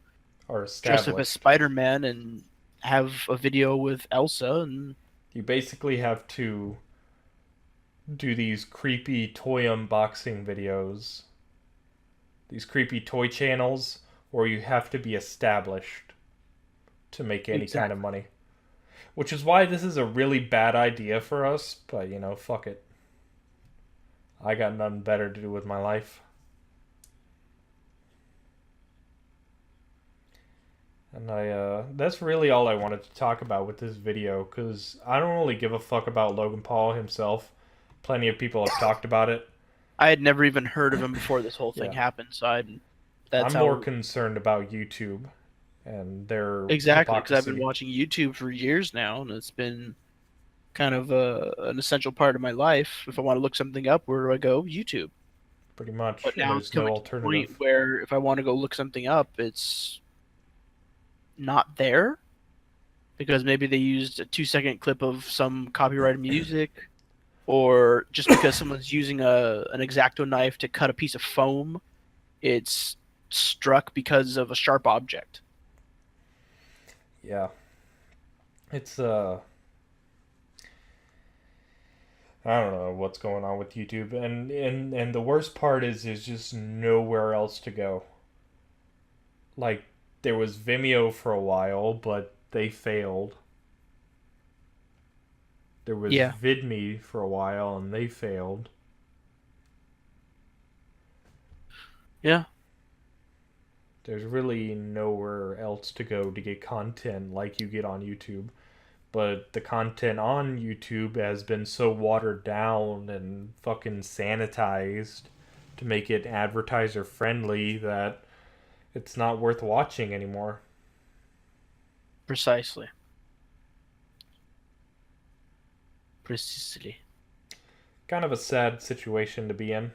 Are dress up as established. Spider-Man and have a video with Elsa and You basically have to do these creepy toy unboxing videos, these creepy toy channels, or you have to be established to make any kind of exactly. money. Which is why this is a really bad idea for us, but fuck it. I got nothing better to do with my life. And that's really all I wanted to talk about with this video, because I don't really give a fuck about Logan Paul himself. Plenty of people have talked about it. I had never even heard of him before this whole thing Yeah. happened, so that's I'm more how concerned about YouTube and their exactly because I've been hypocrisy. watching YouTube for years now, and it's been kind of an essential part of my life. If I want to look something up, where do I go? YouTube. Pretty But much. now it's There's no coming to the point alternative. where if I want to go look something up, it's not there because maybe they used a 2 second clip of some copyrighted music, or just because someone's using an exacto knife to cut a piece of foam, it's struck because of a sharp object. Yeah. It's I don't know what's going on with YouTube, and the worst part is there's just nowhere else to go. Like, there was Vimeo for a while, but they failed. There was Yeah. VidMe for a while, and they failed. Yeah. There's really nowhere else to go to get content like you get on YouTube. But the content on YouTube has been so watered down and fucking sanitized to make it advertiser friendly that it's not worth watching anymore. Precisely. Precisely. Kind of a sad situation to be in.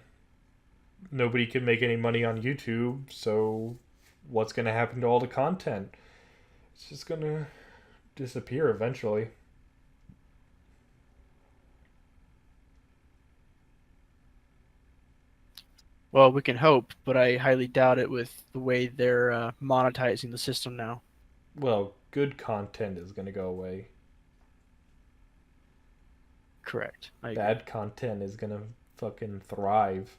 Nobody can make any money on YouTube, so what's going to happen to all the content? It's just going to disappear eventually. Well, we can hope, but I highly doubt it with the way they're monetizing the system now. Well, good content is going to go away. Correct. I agree. Bad content is going to fucking thrive.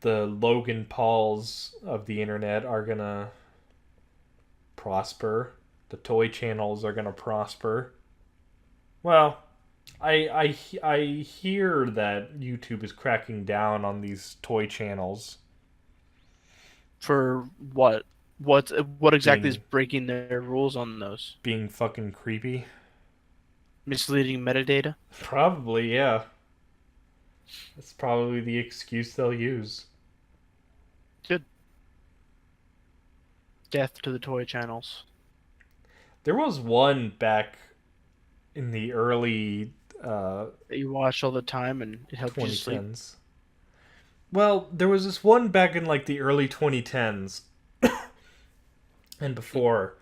The Logan Pauls of the internet are going to prosper. The toy channels are going to prosper. Well, I hear that YouTube is cracking down on these toy channels For what? What exactly is being breaking their rules on those? being fucking creepy. Misleading metadata? Probably, yeah. That's probably the excuse they'll use. Good. Death to the toy channels. There was one back in the early that you watch all the time and it helped you sleep? 2010s. Well, there was this one back in like the early 2010s and before.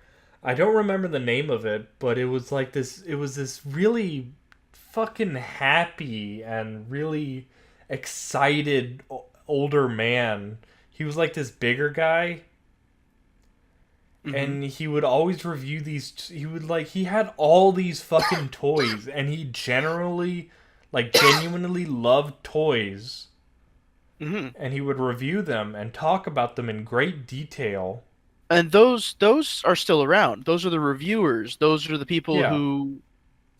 I don't remember the name of it, but it was like this. It was this really fucking happy and really excited older man. He was like this bigger guy, Mm-hmm. and he would always review these. He had all these fucking toys, and he genuinely loved toys, Mm-hmm. and he would review them and talk about them in great detail. And those are still around. Those are the reviewers. Those are the people Yeah. who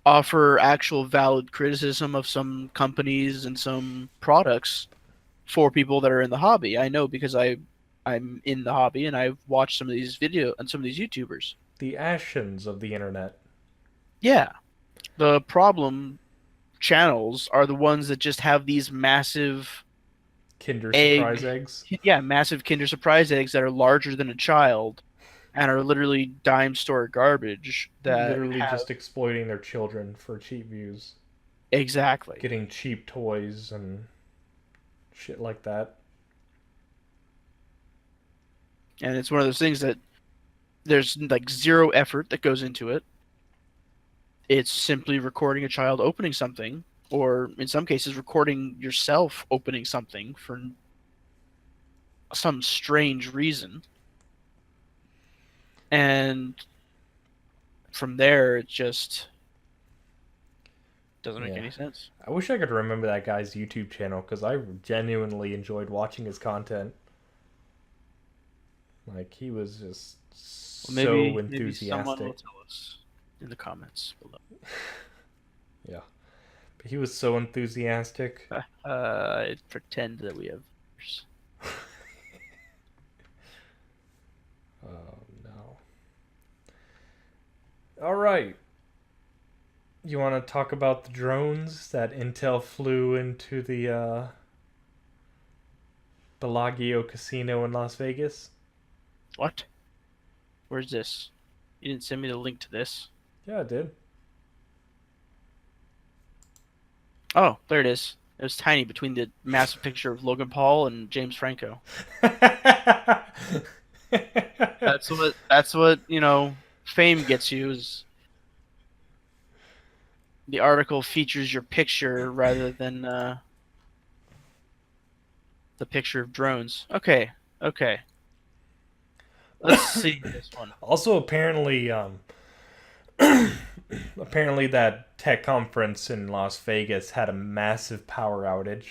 offer actual valid criticism of some companies and some products for people that are in the hobby. I know because I'm in the hobby and I've watched some of these video and some of these YouTubers. The Ashens of the internet. Yeah. The problem channels are the ones that just have these massive Kinder Surprise egg eggs. yeah, massive Kinder Surprise eggs that are larger than a child and are literally dime store garbage that Literally have just exploiting their children for cheap views. exactly. Getting cheap toys and shit like that. And it's one of those things that there's like zero effort that goes into it. It's simply recording a child opening something, or in some cases, recording yourself opening something for some strange reason. And from there, it just doesn't make Yeah. any sense. I wish I could remember that guy's YouTube channel because I genuinely enjoyed watching his content. Like, he was just Well, so maybe someone will enthusiastic. tell us in the comments below. Yeah. But he was so enthusiastic. I pretend that we have viewers. Oh, no. Alright. You want to talk about the drones that Intel flew into the Bellagio Casino in Las Vegas? What? Where's this? You didn't send me the link to this. Yeah, I did. Oh, there it is. It was tiny between the massive picture of Logan Paul and James Franco. That's what, fame gets you is the article features your picture rather than the picture of drones. Okay. Let's see this one. Also, apparently, apparently that tech conference in Las Vegas had a massive power outage.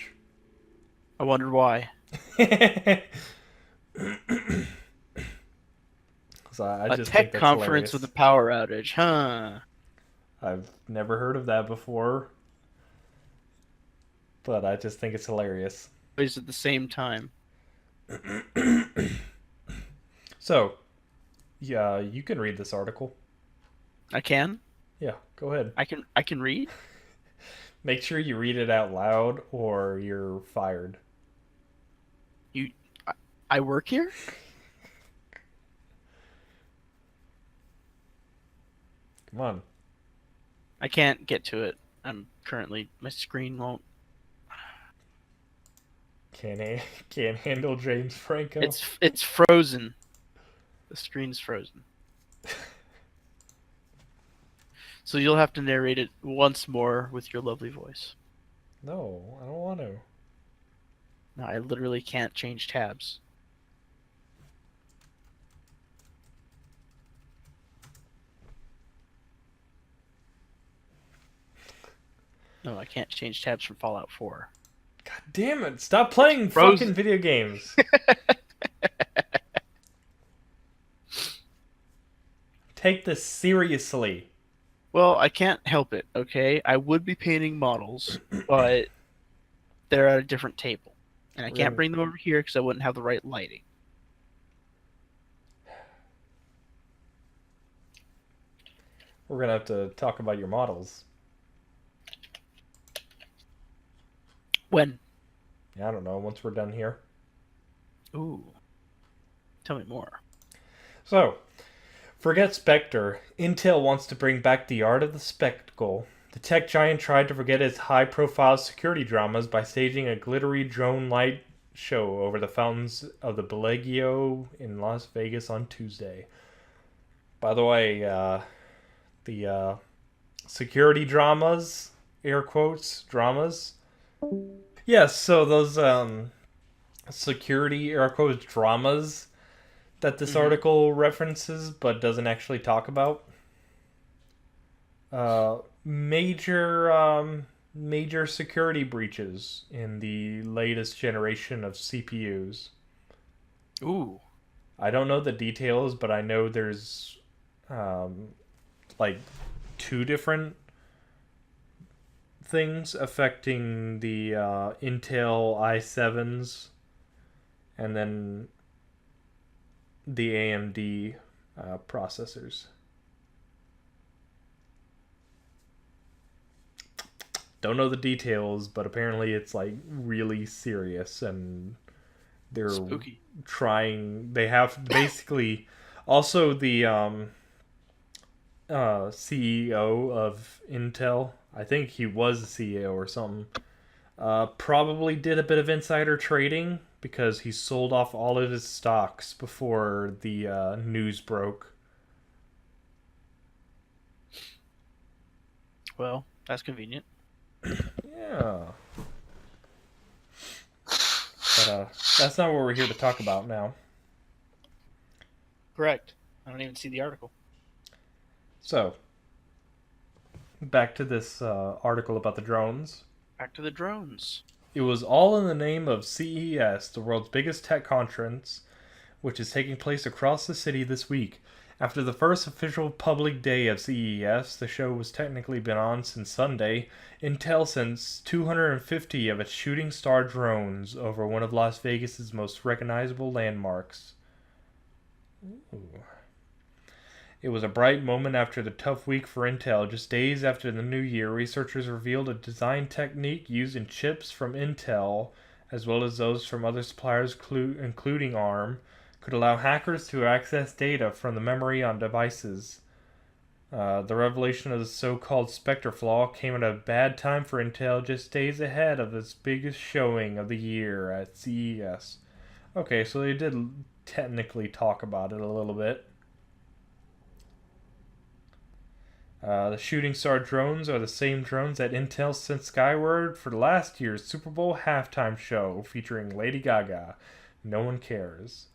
I wonder why. So I A just tech think that's conference hilarious. with a power outage, huh? I've never heard of that before, but I just think it's hilarious. Always at the same time. So, yeah, you can read this article. I can? Yeah, go ahead. I can read? Make sure you read it out loud or you're fired. I work here? Come on. I can't get to it. I'm currently my screen won't. Can't handle James Franco. It's frozen. The screen's frozen. So you'll have to narrate it once more with your lovely voice. No, I don't want to. No, I literally can't change tabs. No, I can't change tabs from Fallout 4. God damn it! Stop playing Frozen. fucking video games. Take this seriously. Well, I can't help it, okay? I would be painting models, but they're at a different table. And I We're can't gonna- bring them over here because I wouldn't have the right lighting. We're gonna have to talk about your models. When? Yeah, I don't know. Once we're done here. Ooh. Tell me more. So, Forget Spectre. Intel wants to bring back the art of the spectacle. The tech giant tried to forget its high-profile security dramas by staging a glittery drone light show over the fountains of the Bellagio in Las Vegas on Tuesday. By the way, the security dramas, air quotes, dramas. Yes, so those security, air quotes, dramas that this article references but doesn't actually talk about. Major security breaches in the latest generation of CPUs. Ooh. I don't know the details, but I know there's like 2 different things affecting the Intel i7s and then the AMD processors. Don't know the details, but apparently it's like really serious, and they're Spooky. trying. They have basically also the CEO of Intel. I think he was the CEO or something. Probably did a bit of insider trading because he sold off all of his stocks before the news broke. Well, that's convenient. Yeah. But that's not what we're here to talk about now. Correct. I don't even see the article. So, back to this article about the drones. Back to the drones. It was all in the name of CES, the world's biggest tech conference, which is taking place across the city this week. After the first official public day of CES, the show was technically been on since Sunday. Intel sends 250 of its shooting star drones over one of Las Vegas's most recognizable landmarks. Ooh. It was a bright moment after the tough week for Intel. Just days after the new year, researchers revealed a design technique using chips from Intel, as well as those from other suppliers, including ARM, could allow hackers to access data from the memory on devices. The revelation of the so-called Spectre flaw came at a bad time for Intel, just days ahead of its biggest showing of the year at CES. Okay, so they did technically talk about it a little bit. The shooting star drones are the same drones that Intel sent skyward for last year's Super Bowl halftime show featuring Lady Gaga. No one cares.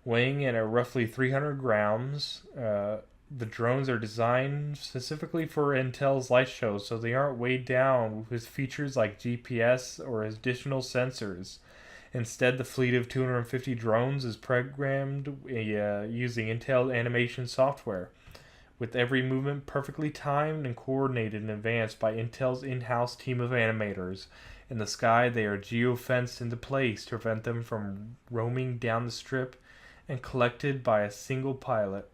Weighing in at roughly 300 grams, the drones are designed specifically for Intel's light shows, so they aren't weighed down with features like GPS or additional sensors. Instead, the fleet of 250 drones is programmed using Intel animation software, with every movement perfectly timed and coordinated in advance by Intel's in-house team of animators. In the sky, they are geo-fenced into place to prevent them from roaming down the strip and collected by a single pilot.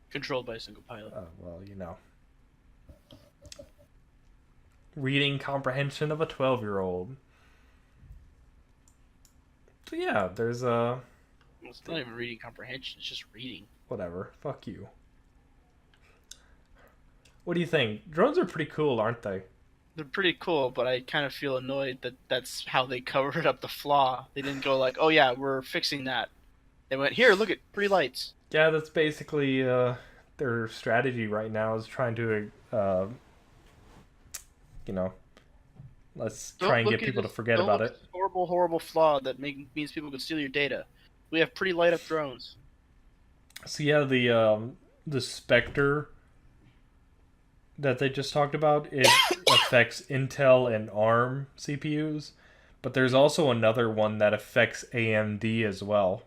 Controlled by a single pilot. Well, you know. Reading comprehension of a 12-year-old. So yeah, there's a... Well, it's not even reading comprehension, it's just reading. Whatever. Fuck you. What do you think? Drones are pretty cool, aren't they? They're pretty cool, but I kind of feel annoyed that that's how they covered up the flaw. They didn't go like, oh yeah, we're fixing that. They went, here, look at pretty lights. Yeah, that's basically their strategy right now is trying to, let's try and get people to forget about it. Horrible, horrible flaw that means people can steal your data. We have pretty light up drones. So yeah, the Spectre that they just talked about, it affects Intel and ARM CPUs, but there's also another one that affects AMD as well.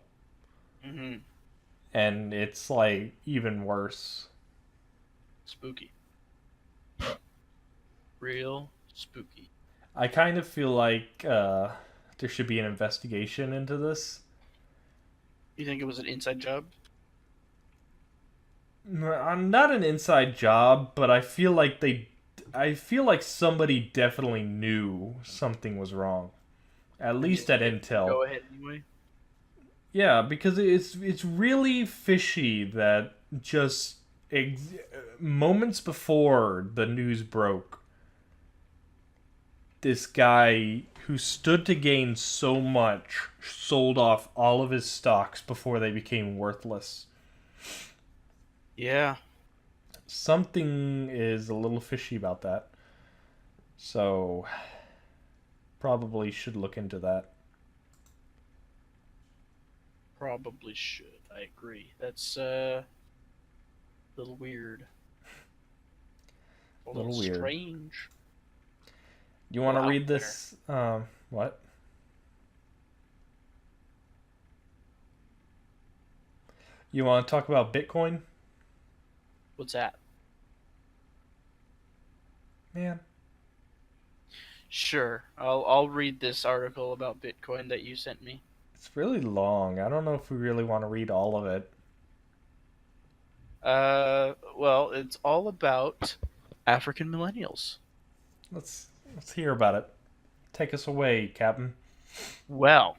Mm-hmm. And it's like even worse. Spooky. Real spooky. I kind of feel like there should be an investigation into this. You think it was an inside job? Not an inside job, but I feel like somebody definitely knew something was wrong. At least at Intel. Go ahead anyway. Yeah, because it's really fishy that just ex- moments before the news broke, this guy who stood to gain so much sold off all of his stocks before they became worthless. Yeah. Something is a little fishy about that. So, probably should look into that. Probably should. I agree. That's little weird. A Little little weird. strange. You want to Wow, read this? What? You want to talk about Bitcoin? What's that? Man. Sure. I'll read this article about Bitcoin that you sent me. It's really long. I don't know if we really want to read all of it. Well, it's all about African millennials. Let's hear about it. Take us away, Captain. Well,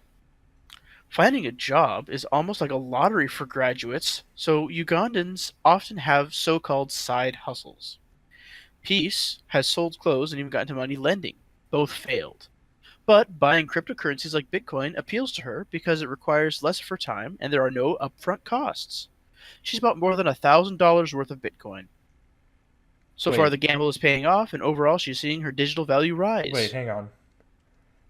finding a job is almost like a lottery for graduates, so Ugandans often have so-called side hustles. Peace has sold clothes and even got into money lending. Both failed. But buying cryptocurrencies like Bitcoin appeals to her because it requires less of her time and there are no upfront costs. She's bought more than $1,000 worth of Bitcoin. So far, Wait. the gamble is paying off, and overall, she's seeing her digital value rise. Wait, hang on.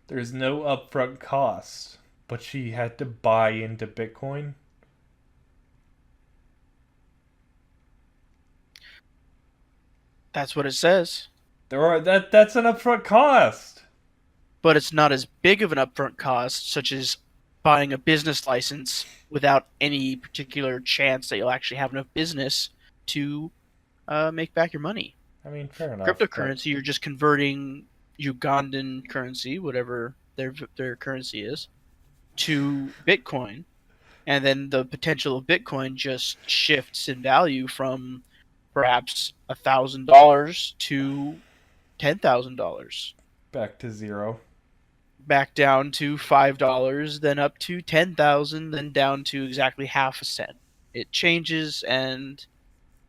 There's no upfront cost, but she had to buy into Bitcoin? That's what it says. That's an upfront cost. But it's not as big of an upfront cost, such as buying a business license without any particular chance that you'll actually have enough business to make back your money. I mean, fair enough. Cryptocurrency, you're just converting Ugandan currency, whatever their currency is, to Bitcoin, and then the potential of Bitcoin just shifts in value from perhaps $1,000 to $10,000, Back to zero. back down to $5, then up to 10,000, then down to exactly half a cent. It changes, and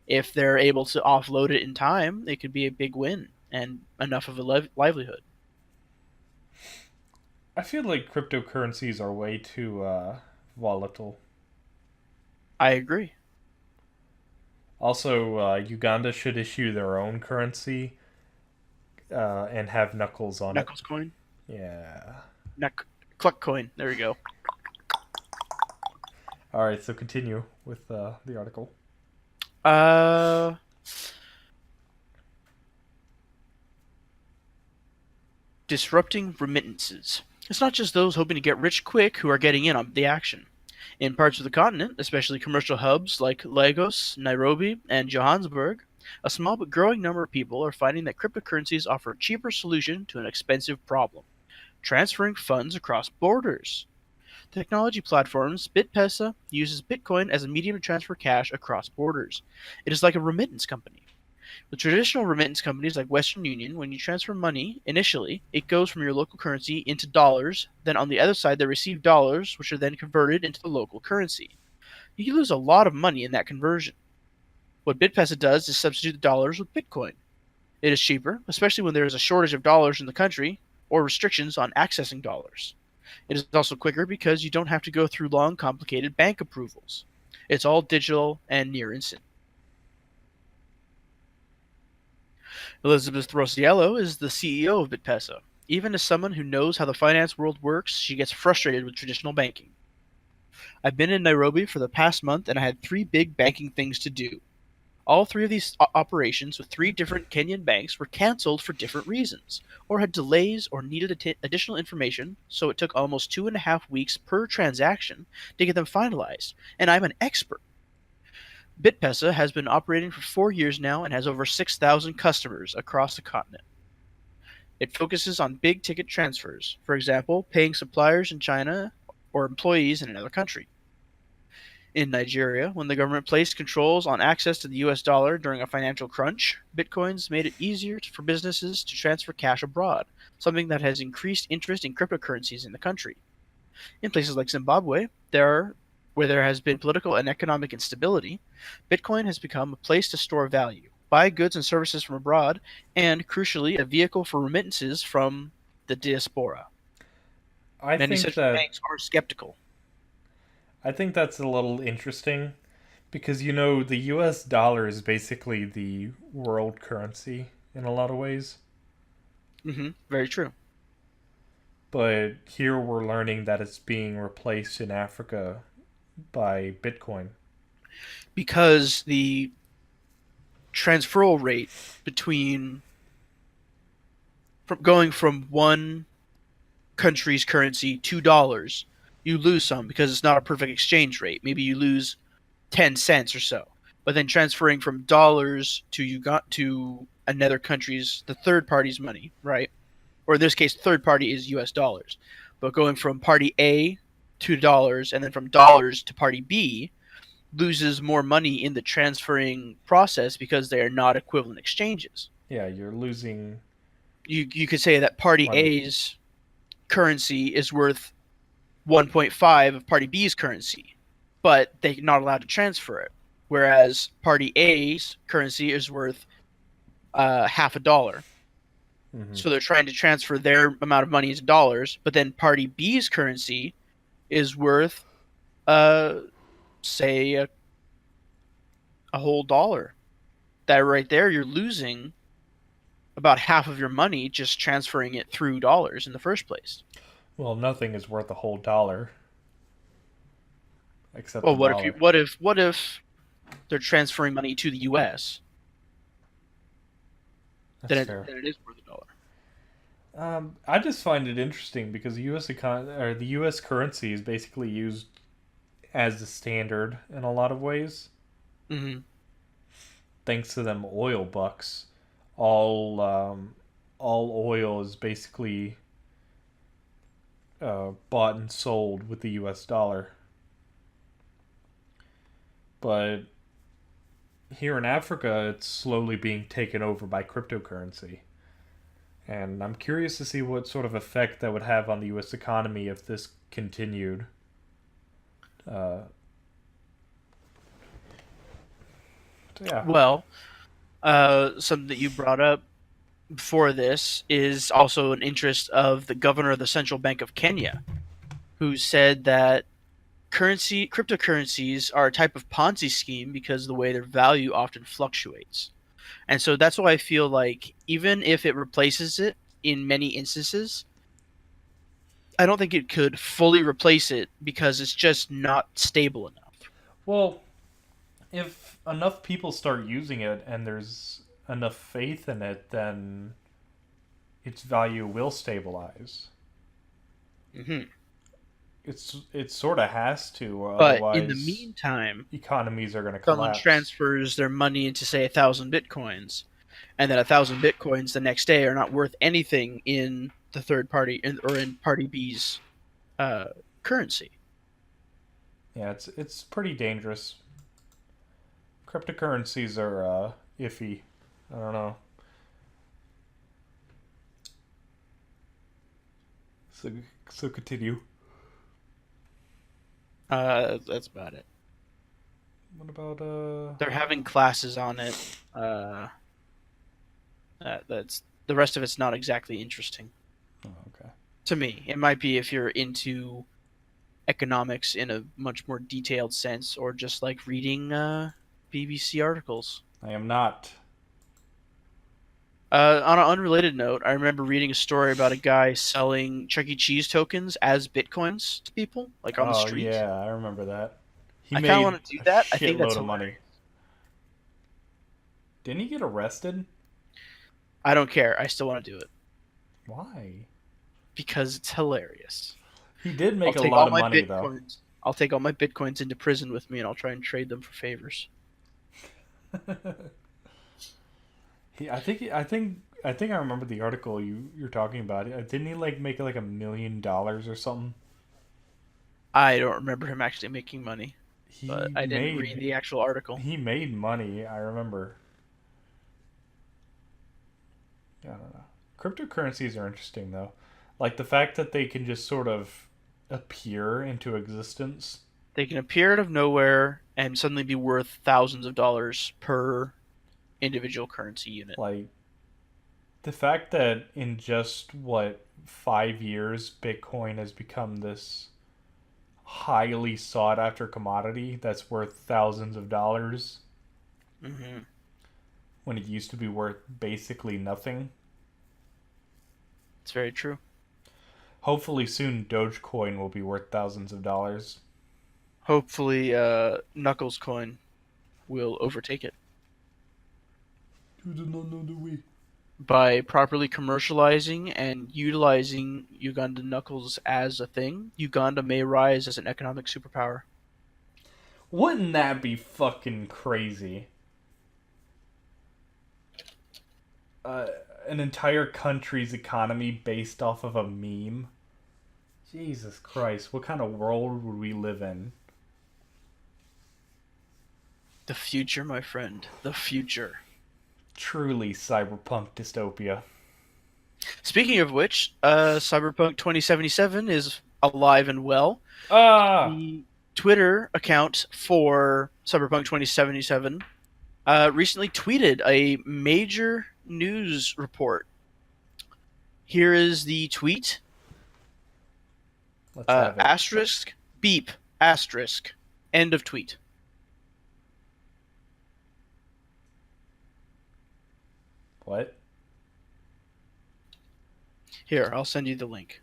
if they're able to offload it in time, it could be a big win and enough of a livelihood. I feel like cryptocurrencies are way too volatile. I agree. Also, Uganda should issue their own currency and have knuckles on Knuckles coin? it. Yeah. Cluck coin. There we go. All right, so continue with the article. Disrupting remittances. It's not just those hoping to get rich quick who are getting in on the action. In parts of the continent, especially commercial hubs like Lagos, Nairobi, and Johannesburg, a small but growing number of people are finding that cryptocurrencies offer a cheaper solution to an expensive problem: transferring funds across borders. Technology platforms BitPesa uses Bitcoin as a medium to transfer cash across borders. It is like a remittance company. With traditional remittance companies like Western Union, when you transfer money, initially, it goes from your local currency into dollars, then on the other side they receive dollars, which are then converted into the local currency. You can lose a lot of money in that conversion. What BitPesa does is substitute the dollars with Bitcoin. It is cheaper, especially when there is a shortage of dollars in the country, or restrictions on accessing dollars. It is also quicker because you don't have to go through long, complicated bank approvals. It's all digital and near instant. Elizabeth Rosiello is the CEO of BitPesa. Even as someone who knows how the finance world works, she gets frustrated with traditional banking. I've been in Nairobi for the past month and I had 3 big banking things to do. All 3 of these operations with 3 different Kenyan banks were cancelled for different reasons, or had delays or needed additional information, so it took almost 2.5 weeks per transaction to get them finalized, and I'm an expert. BitPesa has been operating for 4 years now and has over 6,000 customers across the continent. It focuses on big ticket transfers, for example, paying suppliers in China or employees in another country. In Nigeria, when the government placed controls on access to the US dollar during a financial crunch, Bitcoins made it easier for businesses to transfer cash abroad, something that has increased interest in cryptocurrencies in the country. In places like Zimbabwe, there Where there has been political and economic instability, Bitcoin has become a place to store value, buy goods and services from abroad, and, crucially, a vehicle for remittances from the diaspora. I Many think central that banks are skeptical. I think that's a little interesting because the US dollar is basically the world currency in a lot of ways. Very true. But here we're learning that it's being replaced in Africa by Bitcoin. Because the transferal rate between going from one country's currency to dollars, you lose some because it's not a perfect exchange rate. Maybe you lose 10 cents or so. But then transferring from dollars to another country's, the third party's money, right? Or in this case, third party is US dollars. But going from party A to dollars and then from dollars to party B loses more money in the transferring process because they are not equivalent exchanges. Yeah, you're losing You could say that party money. A's currency is worth 1.5 of party B's currency, but they're not allowed to transfer it. Whereas party A's currency is worth half a dollar. Mm-hmm. So they're trying to transfer their amount of money into dollars, but then party B's currency is worth, say, a whole dollar. That right there, you're losing about half of your money just transferring it through dollars in the first place. Well, nothing is worth a whole dollar except Well, the dollar. what if they're transferring money to the U.S.? That's fair. Then it is worth a dollar. I just find it interesting because the U.S. currency is basically used as the standard in a lot of ways. Mm-hmm. Thanks to them oil bucks, all oil is basically bought and sold with the U.S. dollar. But here in Africa, it's slowly being taken over by cryptocurrency. And I'm curious to see what sort of effect that would have on the U.S. economy if this continued. Yeah. Well, something that you brought up before this is also an interest of the governor of the Central Bank of Kenya, who said that cryptocurrencies are a type of Ponzi scheme because of the way their value often fluctuates. And so that's why I feel like even if it replaces it in many instances, I don't think it could fully replace it because it's just not stable enough. Well, if enough people start using it and there's enough faith in it, then its value will stabilize. Mm-hmm. It sort of has to, But otherwise in the meantime, economies are going to someone collapse. transfers their money into, say, 1,000 bitcoins, and then 1,000 bitcoins the next day are not worth anything in the third party or in party B's currency. Yeah, it's pretty dangerous. Cryptocurrencies are iffy. I don't know. So continue. That's about it. What about They're having classes on it. That's the rest of it's not exactly interesting Oh, okay. to me. It might be if you're into economics in a much more detailed sense, or just like reading BBC articles. I am not. On an unrelated note, I remember reading a story about a guy selling Chuck E. Cheese tokens as bitcoins to people, like on the Oh street. yeah, I remember that. He I made kind of want to do that. a I think that's shitload of money. hilarious. Didn't he get arrested? I don't care. I still want to do it Why? because it's hilarious. He did I'll make a take lot all of my money bitcoins. I'll take all my bitcoins into prison with me, and I'll try and trade them for favors. though. I think I remember the article you're talking about. Didn't he make like $1 million or something? I don't remember him actually making money, He but I didn't read the actual article. He made money. I remember. I don't know. Cryptocurrencies are interesting though, like the fact that they can just sort of appear into existence They can appear out of nowhere and suddenly be worth thousands of dollars per individual currency unit. Like, the fact that in just, what, 5 years, Bitcoin has become this highly sought after commodity that's worth thousands of dollars Mm-hmm. when it used to be worth basically nothing. It's very true. Hopefully soon Dogecoin will be worth thousands of dollars. Hopefully, Knuckles Coin will overtake it. You do not know the way. By properly commercializing and utilizing Uganda Knuckles as a thing, Uganda may rise as an economic superpower. Wouldn't that be fucking crazy? Uh, an entire country's economy based off of a meme? Jesus Christ, what kind of world would we live in? The future, my friend. The future. Truly cyberpunk dystopia. Speaking of which, Cyberpunk 2077 is alive and well. Ah! The Twitter account for Cyberpunk 2077 recently tweeted a major news report. Here is the tweet. Let's have it. Asterisk, beep, asterisk, end of tweet. What? Here, I'll send you the link.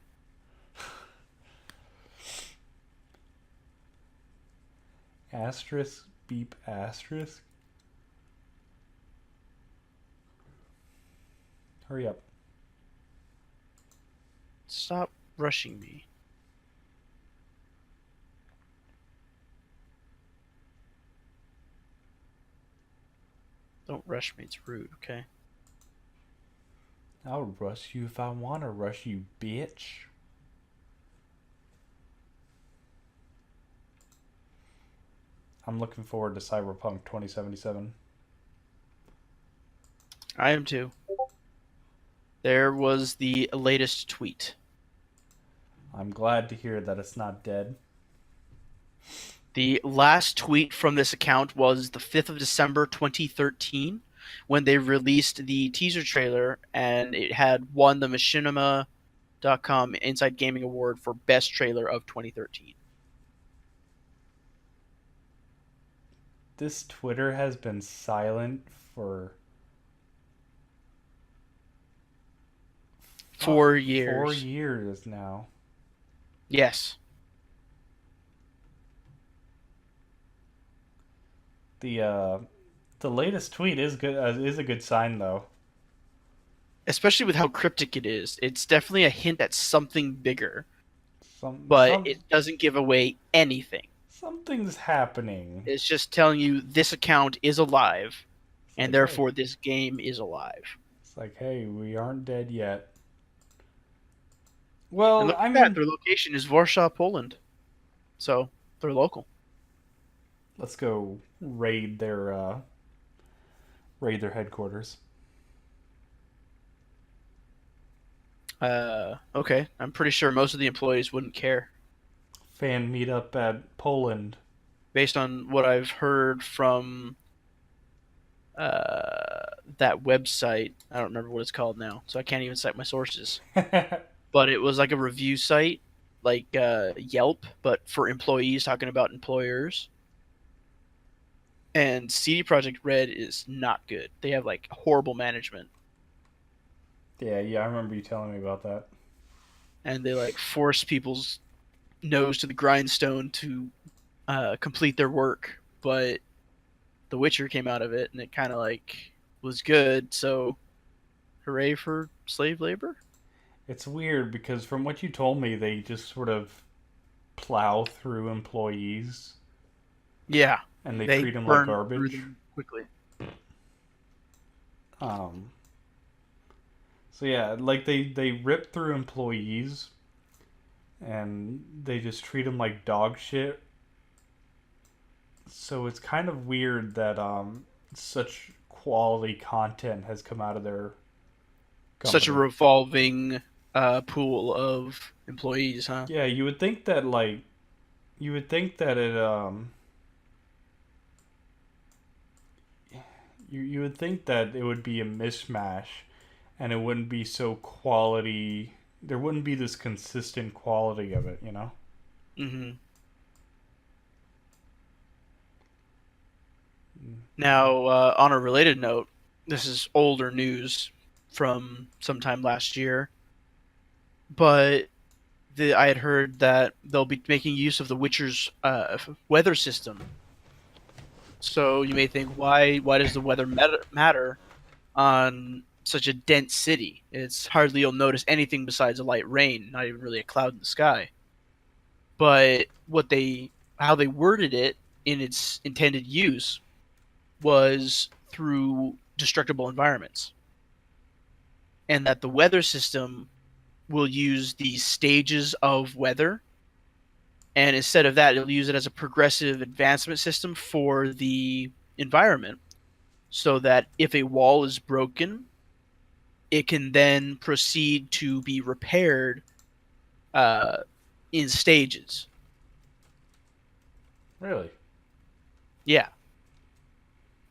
Asterisk, beep, asterisk? Hurry up. Stop rushing me. Don't rush me, it's rude, okay? I'll rush you if I want to rush you, bitch. I'm looking forward to Cyberpunk 2077. I am too. There was the latest tweet. I'm glad to hear that it's not dead. The last tweet from this account was the 5th of December 2013 when they released the teaser trailer and it had won the Machinima.com Inside Gaming Award for Best Trailer of 2013. This Twitter has been silent for 4 years. 4 years now. Yes. The latest tweet is good. Is a good sign though. Especially with how cryptic it is. It's definitely a hint at something bigger, but it doesn't give away anything. Something's happening. It's just telling you this account is alive, and like, therefore hey, this game is alive. It's like, hey, we aren't dead yet. Well, And look I at mean, that, their location is Warsaw, Poland. So, they're local. let's go raid their headquarters. Okay. I'm pretty sure most of the employees wouldn't care. Fan meetup at Poland. Based on what I've heard from that website. I don't remember what it's called now, so I can't even cite my sources. But it was like a review site, like Yelp, but for employees talking about employers. And CD Projekt Red is not good. They have like horrible management. Yeah, I remember you telling me about that. And they like force people's nose to the grindstone to complete their work. But The Witcher came out of it, and it kind of like was good. So, hooray for slave labor. It's weird because from what you told me, they just sort of plow through employees. Yeah, And they treat them like garbage. them quickly. So yeah, like they rip through employees, and they just treat them like dog shit. So it's kind of weird that such quality content has come out of their company. Such a revolving pool of employees, huh? Yeah, you would think that like you would think that you would think that it would be a mishmash, and it wouldn't be so quality. There wouldn't be this consistent quality of it, you know. Mm-hmm. Now, on a related note, this is older news from sometime last year, but I had heard that they'll be making use of The Witcher's weather system. So you may think, why does the weather matter on such a dense city? It's hardly you'll notice anything besides a light rain, not even really a cloud in the sky. But how they worded it in its intended use was through destructible environments, and that the weather system will use these stages of weather, and instead of that, it'll use it as a progressive advancement system for the environment, so that if a wall is broken, it can then proceed to be repaired in stages. Really? Yeah.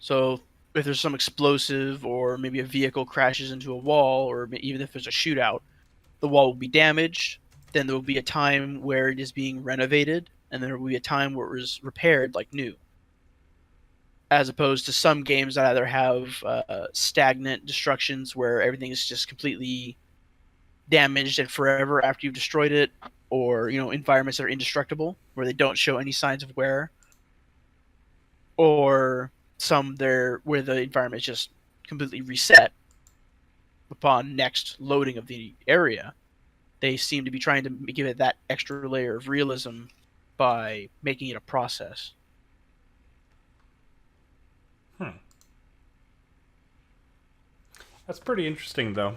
So if there's some explosive, or maybe a vehicle crashes into a wall, or even if there's a shootout, the wall will be damaged. Then there will be a time where it is being renovated, and then there will be a time where it is repaired like new. As opposed to some games that either have stagnant destructions where everything is just completely damaged and forever after you've destroyed it, or environments that are indestructible where they don't show any signs of wear, or some there where the environment is just completely reset upon next loading of the area. They seem to be trying to give it that extra layer of realism by making it a process. That's pretty interesting, though.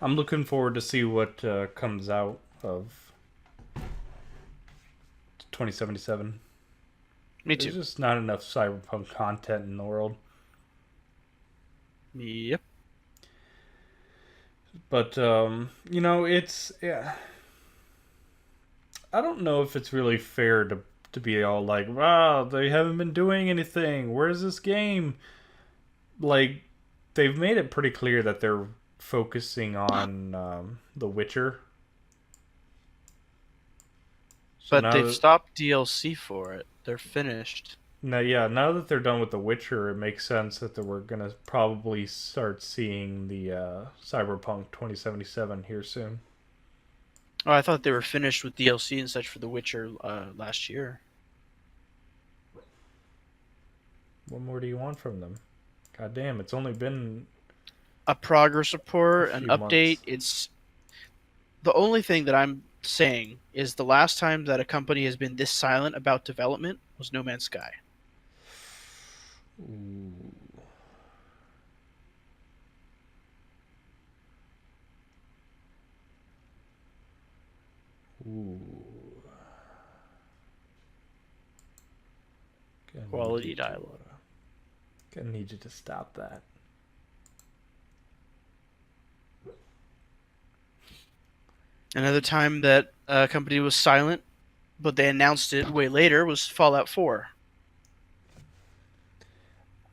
I'm looking forward to see what comes out of 2077. Me too. There's just not enough cyberpunk content in the world. Yep. But it's I don't know if it's really fair to be all like, wow, they haven't been doing anything. Where's this game? Like, they've made it pretty clear that they're focusing on The Witcher. So But they've stopped DLC for it. They're finished. Now that they're done with The Witcher, it makes sense that we're gonna probably start seeing the Cyberpunk 2077 here soon. Oh, I thought they were finished with DLC and such for The Witcher last year. What more do you want from them? God damn, it's only been a progress report, an update. Months. It's the only thing that I'm saying is the last time that a company has been this silent about development was No Man's Sky. Ooh. Ooh. Quality dialogue. Gonna need you to stop that. Another time that a company was silent, but they announced it way later, was Fallout 4.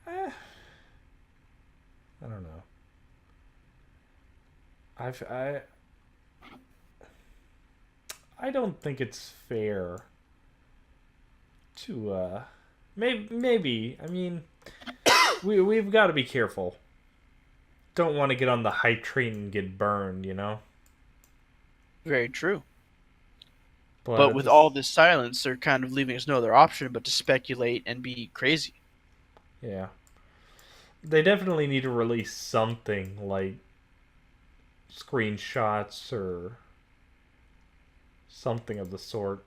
I don't know. I don't think it's fair to maybe I mean we've got to be careful. Don't want to get on the hype train and get burned, you know? Very true. But with all this silence, they're kind of leaving us no other option but to speculate and be crazy. Yeah. They definitely need to release something like screenshots or something of the sort.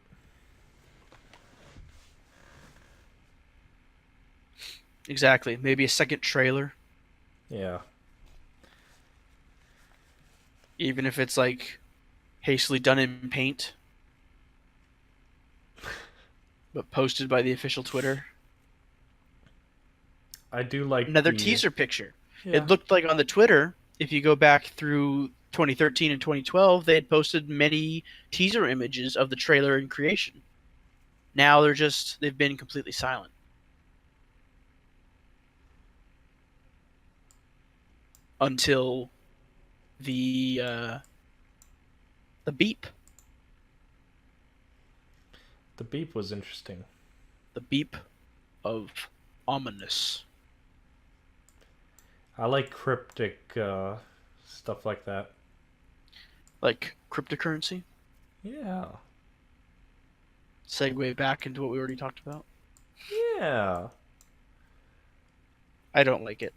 Exactly. Maybe a second trailer. Yeah. Even if it's like hastily done in paint, but posted by the official Twitter. I do like another teaser picture. Yeah. It looked like on the Twitter, if you go back through 2013 and 2012, they had posted many teaser images of the trailer in creation. Now they've been completely silent. Until the beep. The beep was interesting. The beep of ominous. I like cryptic stuff like that. Like cryptocurrency. Yeah. Segue back into what we already talked about. Yeah. I don't like it.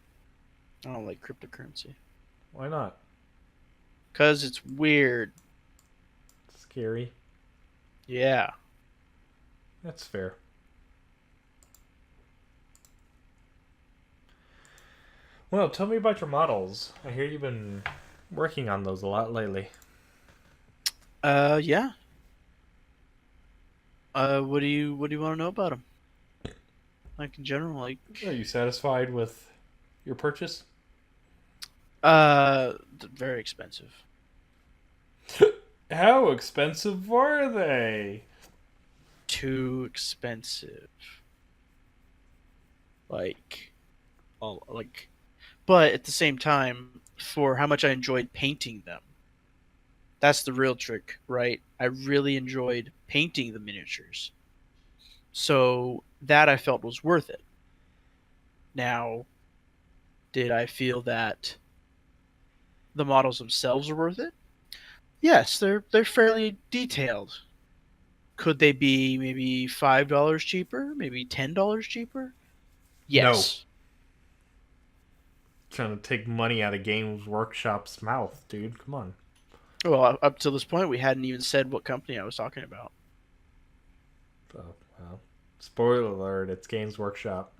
I don't like cryptocurrency. Why not? Because it's weird. Scary. Yeah. That's fair. Well, tell me about your models. I hear you've been working on those a lot lately. Yeah. What do you want to know about them? Like in general, like Are you satisfied with your purchase? very expensive. How expensive were they? Too expensive. Like, all like, but at the same time, for how much I enjoyed painting them. That's the real trick, right? I really enjoyed painting the miniatures. So that I felt was worth it. Now, did I feel that the models themselves are worth it? Yes, they're fairly detailed. Could they be maybe $5 cheaper? Maybe $10 cheaper? No. Yes. Trying to take money out of Games Workshop's mouth, dude. Come on. Well, up to this point, we hadn't even said what company I was talking about. Oh, well. Spoiler alert, it's Games Workshop.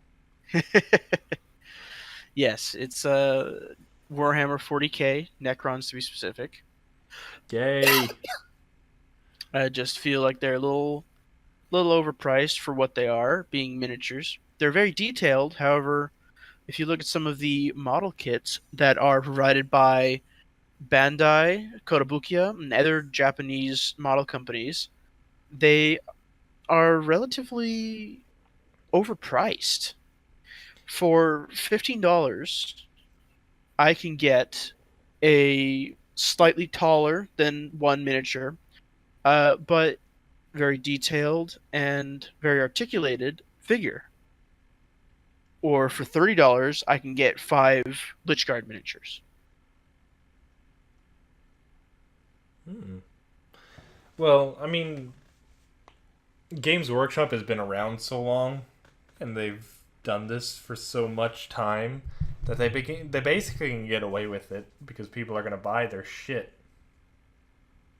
Yes, it's Warhammer 40k, Necrons to be specific. Yay. I just feel like they're a little overpriced for what they are, being miniatures. They're very detailed, however, if you look at some of the model kits that are provided by Bandai, Kotobukiya, and other Japanese model companies, they are relatively overpriced. For $15, I can get a slightly taller than one miniature, but very detailed and very articulated figure. Or for $30, I can get 5 Lich-Guard miniatures. Well, I mean, Games Workshop has been around so long, and they've done this for so much time that they basically can get away with it because people are going to buy their shit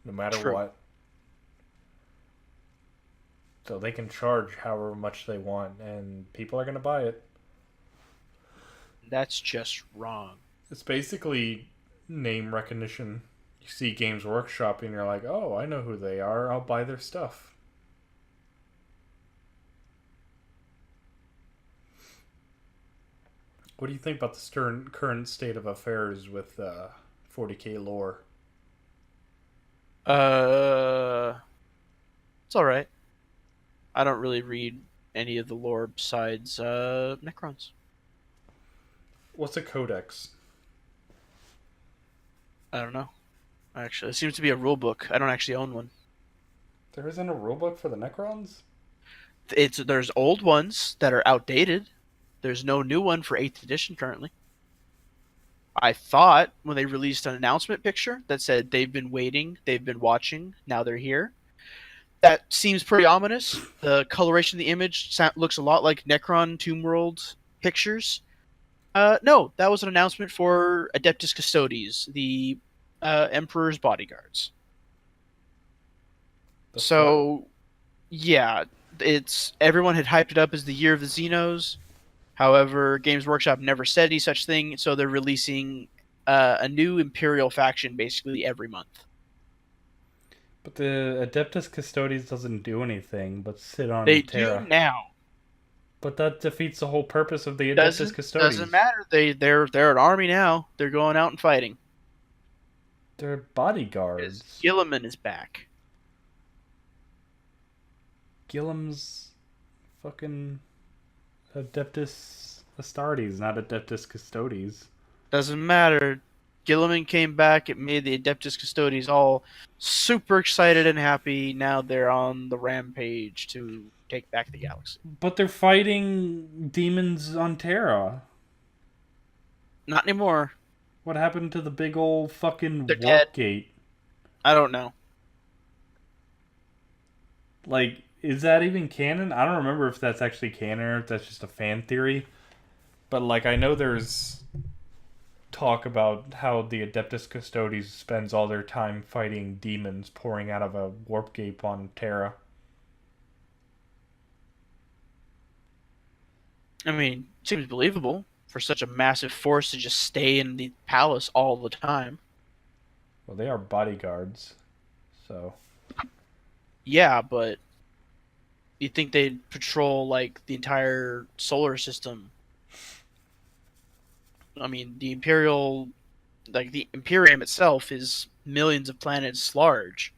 no matter True. what. So they can charge however much they want, and people are going to buy it. That's just wrong. It's basically name recognition. You see Games Workshop and you're like, oh, I know who they are. I'll buy their stuff. What do you think about the current state of affairs with 40k lore? It's all right. I don't really read any of the lore besides Necrons. What's a codex? I don't know. Actually, it seems to be a rule book. I don't actually own one. There isn't a rulebook for the Necrons? There's old ones that are outdated. There's no new one for 8th edition currently. I thought when they released an announcement picture that said they've been waiting, they've been watching, now they're here. That seems pretty ominous. The coloration of the image looks a lot like Necron Tomb World pictures. No, that was an announcement for Adeptus Custodes, the Emperor's bodyguards. Yeah, it's everyone had hyped it up as the year of the Xenos. However, Games Workshop never said any such thing, so they're releasing a new Imperial faction basically every month. But the Adeptus Custodes doesn't do anything but sit on They Terra. do now. But that defeats the whole purpose of the Adeptus Custodes. Doesn't matter. They're an army now. They're going out and fighting. They're bodyguards. Gilliman is back. Gillem's fucking Adeptus Astartes, not Adeptus Custodes. Doesn't matter. Gilliman came back. It made the Adeptus Custodes all super excited and happy. Now they're on the rampage to take back the galaxy. But they're fighting demons on Terra. Not anymore. What happened to the big old fucking They're warp dead. gate? I don't know. Like, is that even canon? I don't remember if that's actually canon or if that's just a fan theory. But, like, I know there's talk about how the Adeptus Custodes spends all their time fighting demons pouring out of a warp gate on Terra. I mean, seems believable for such a massive force to just stay in the palace all the time. Well, they are bodyguards, so... Yeah, but you'd think they'd patrol, like, the entire solar system. I mean, the Imperium itself is millions of planets large.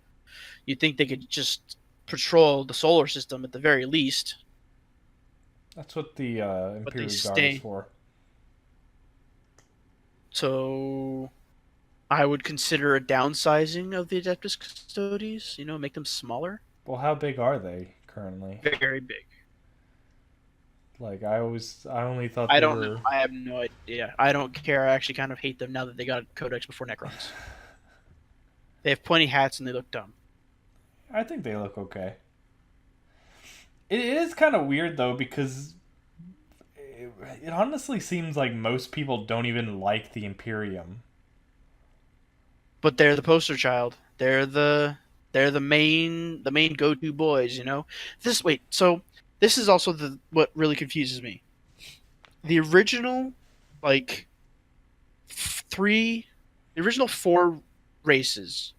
You'd think they could just patrol the solar system at the very least. That's what the But they Imperial Guard stay. is for. So I would consider a downsizing of the Adeptus Custodes, make them smaller. Well, how big are they currently? Very big. Like, I only thought I they don't were... know. I have no idea. I don't care. I actually kind of hate them now that they got a Codex before Necrons. They have pointy hats and they look dumb. I think they look okay. It is kind of weird, though, because it honestly seems like most people don't even like the Imperium. But they're the poster child. They're the main go-to boys, So this is also what really confuses me. The original the original 4 races,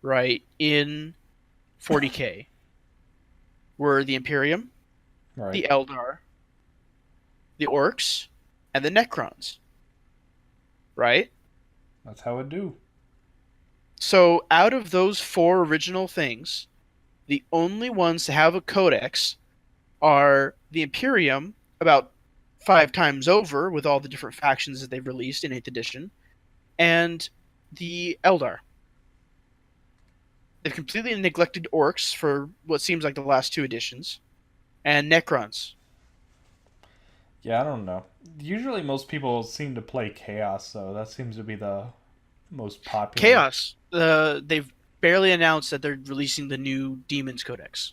right, in 40K were the Imperium, Right. the Eldar, the Orcs, and the Necrons. Right? That's how it do. So out of those 4 original things, the only ones to have a codex are the Imperium, about 5 times over with all the different factions that they've released in 8th edition, and the Eldar. They've completely neglected Orcs for what seems like the last 2 editions, and Necrons. Yeah, I don't know. Usually most people seem to play Chaos, so that seems to be the most popular. Chaos. They've barely announced that they're releasing the new Demons Codex.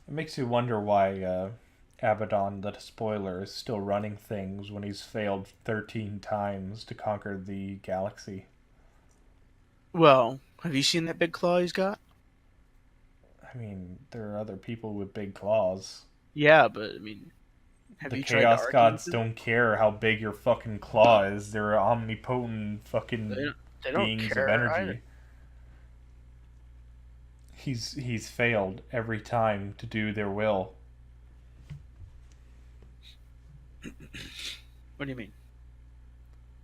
It makes you wonder why Abaddon, the spoiler, is still running things when he's failed 13 times to conquer the galaxy. Well, have you seen that big claw he's got? I mean, there are other people with big claws. Yeah, but I mean, have The you tried to Chaos argue Gods with them? don't care how big your fucking claw is. They're omnipotent fucking They don't beings care of energy. either. He's failed every time to do their will. What do you mean?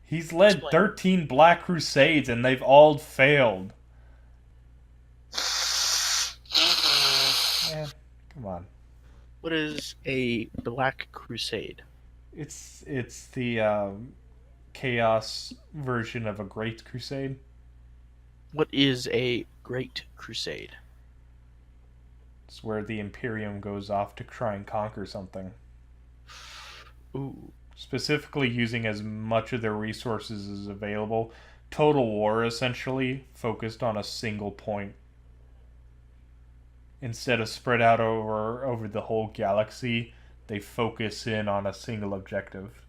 He's led Explain. 13 Black Crusades and they've all failed. Man, come on. What is a Black Crusade? It's the Chaos version of a Great Crusade. What is a Great Crusade? It's where the Imperium goes off to try and conquer something. Ooh. Specifically using as much of their resources as available. Total war, essentially, focused on a single point. Instead of spread out over the whole galaxy, they focus in on a single objective.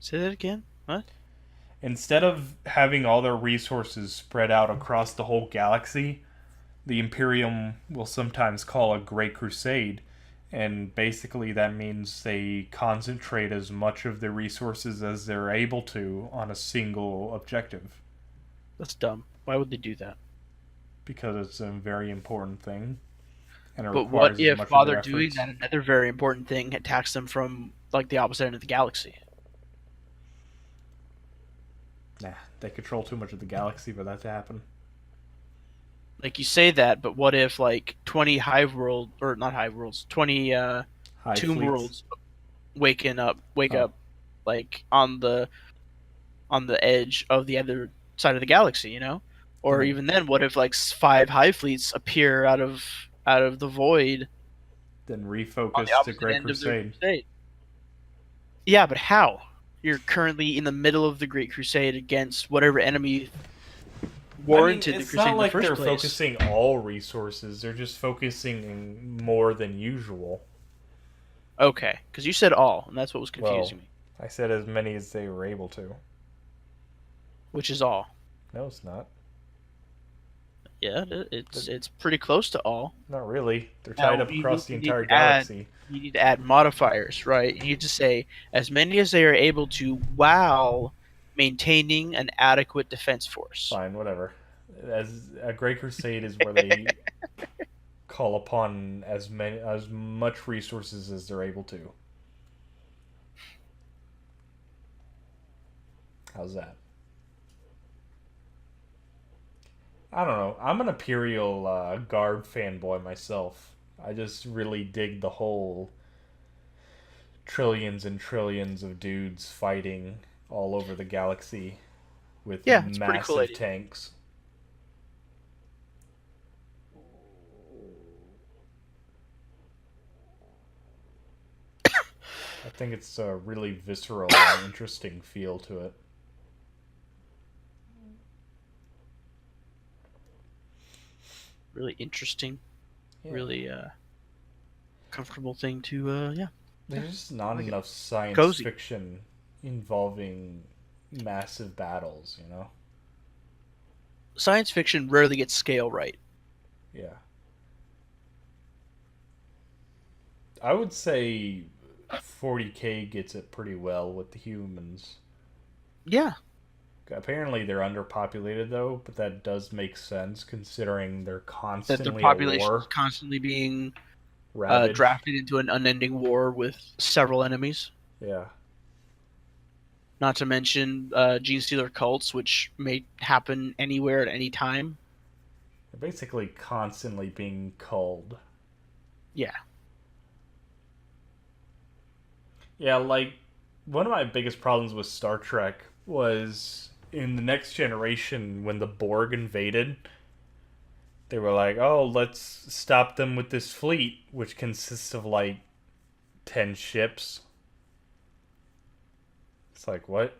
Say that again? What? Instead of having all their resources spread out across the whole galaxy, the Imperium will sometimes call a Great Crusade, and basically that means they concentrate as much of their resources as they're able to on a single objective. That's dumb. Why would they do that? Because it's a very important thing. And it But requires what as if much of while their they're doing efforts. that, another very important thing attacks them from the opposite end of the galaxy? Nah, they control too much of the galaxy for that to happen. Like you say that, but what if like 20 hive world or not hive worlds, 20 Hive tomb fleets. worlds wake Oh, up like on the edge of the other side of the galaxy, you know? then Or they even then, what if like five hive fleets appear out of the void then on the refocus the opposite Great end of their Crusade. crusade? Yeah, but how? You're currently in the middle of the Great Crusade against whatever enemy I mean, warranted the it's crusade not in the like first they're place. focusing all resources. They're just focusing more than usual. Okay, because you said all, and that's what was Well, confusing me. I said as many as they were able to. Which is all. No, it's not. Yeah, They're, it's pretty close to all. not really. They're tied Now up across the you need entire to add galaxy. modifiers, right? You need to say as many as they are able to while maintaining an adequate defense force. Fine, whatever. As a Great Crusade is where they call upon as much resources as they're able to. How's that? I don't know. I'm an Imperial Guard fanboy myself. I just really dig the whole trillions and trillions of dudes fighting all over the galaxy with Yeah, it's a pretty cool massive idea. tanks. I think it's a really visceral and interesting feel to it. Really interesting, Yeah. really comfortable thing to yeah, There's just not I like it. enough science Cozy. fiction involving massive battles, you know? Science fiction rarely gets scale right. Yeah. I would say 40K gets it pretty well with the humans. Yeah, Apparently they're underpopulated though, but that does make sense considering they're that their constantly at population is war, constantly being ravaged. drafted into an unending war with several enemies. Yeah. Not to mention gene stealer cults, which may happen anywhere at any time. They're basically constantly being culled. Yeah, Yeah, like one of my biggest problems with Star Trek was in the next generation when the Borg invaded, they were like, "Oh, let's stop them with this fleet which consists of like 10 ships." It's like, "What?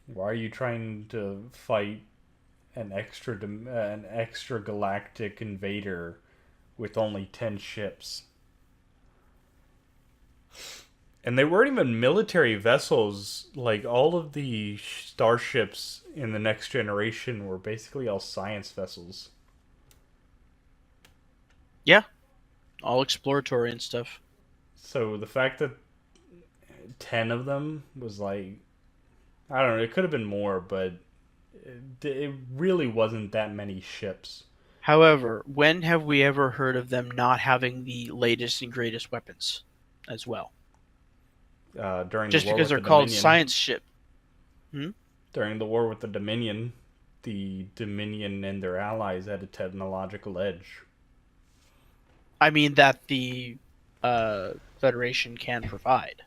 Why are you trying to fight an extra galactic invader with only 10 ships?" And they weren't even military vessels. Like all of the starships in the next generation were basically all science vessels. yeah, all exploratory and stuff. So the fact that 10 of them was like, I don't know, it could have been more, but it really wasn't that many ships. However, when have we ever heard of them not having the latest and greatest weapons as well? During the Just war because with they're the called Dominion, science ship. Hmm? the Dominion and their allies had a technological edge. I mean that the Federation can provide.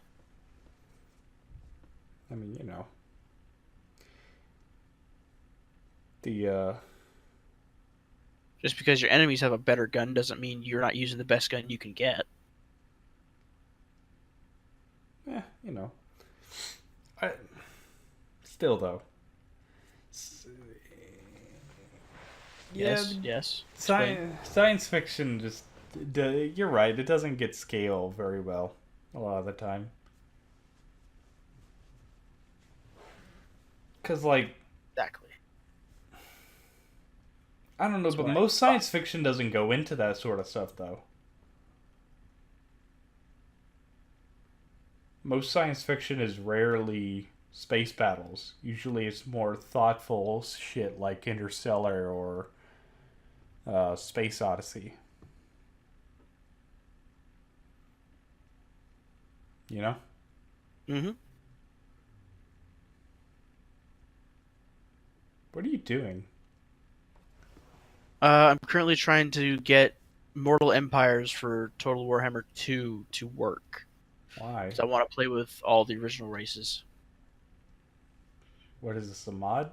I mean, you know, the Just because your enemies have a better gun doesn't mean you're not using the best gun you can get. you know, I still though. Yeah, Yes, yes. Explain. science fiction just. You're right. It doesn't get scale very well a lot of the time. Cause like Exactly. I don't know, That's but why. most science fiction doesn't go into that sort of stuff though. Most science fiction is rarely space battles. Usually, it's more thoughtful shit like Interstellar or Space Odyssey. You know. Mm-hmm. What are you doing? I'm currently trying to get Mortal Empires for Total Warhammer 2 to work. Why? Because I want to play with all the original races. What is this, a mod?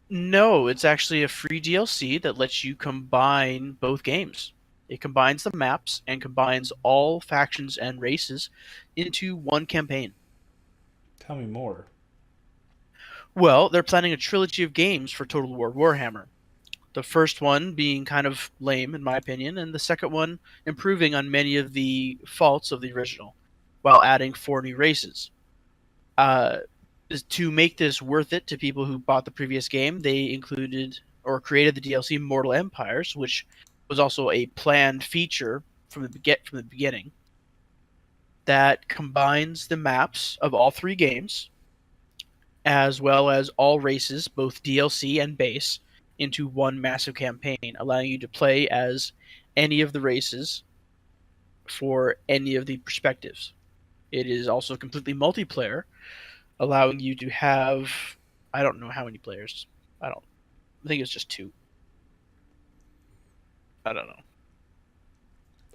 No, it's actually a free DLC that lets you combine both games. It combines the maps and combines all factions and races into one campaign. Tell me more. Well, they're planning a trilogy of games for Total War Warhammer. The first one being kind of lame, in my opinion, and the second one improving on many of the faults of the original, while adding 4 new races. Uh, to make this worth it to people who bought the previous game, they included or created the DLC Mortal Empires, which was also a planned feature from the beginning that combines the maps of all 3 games as well as all races, both DLC and base, into one massive campaign, allowing you to play as any of the races for any of the perspectives. It is also completely multiplayer, allowing you to have I don't know how many players. I think it's just 2. I don't know.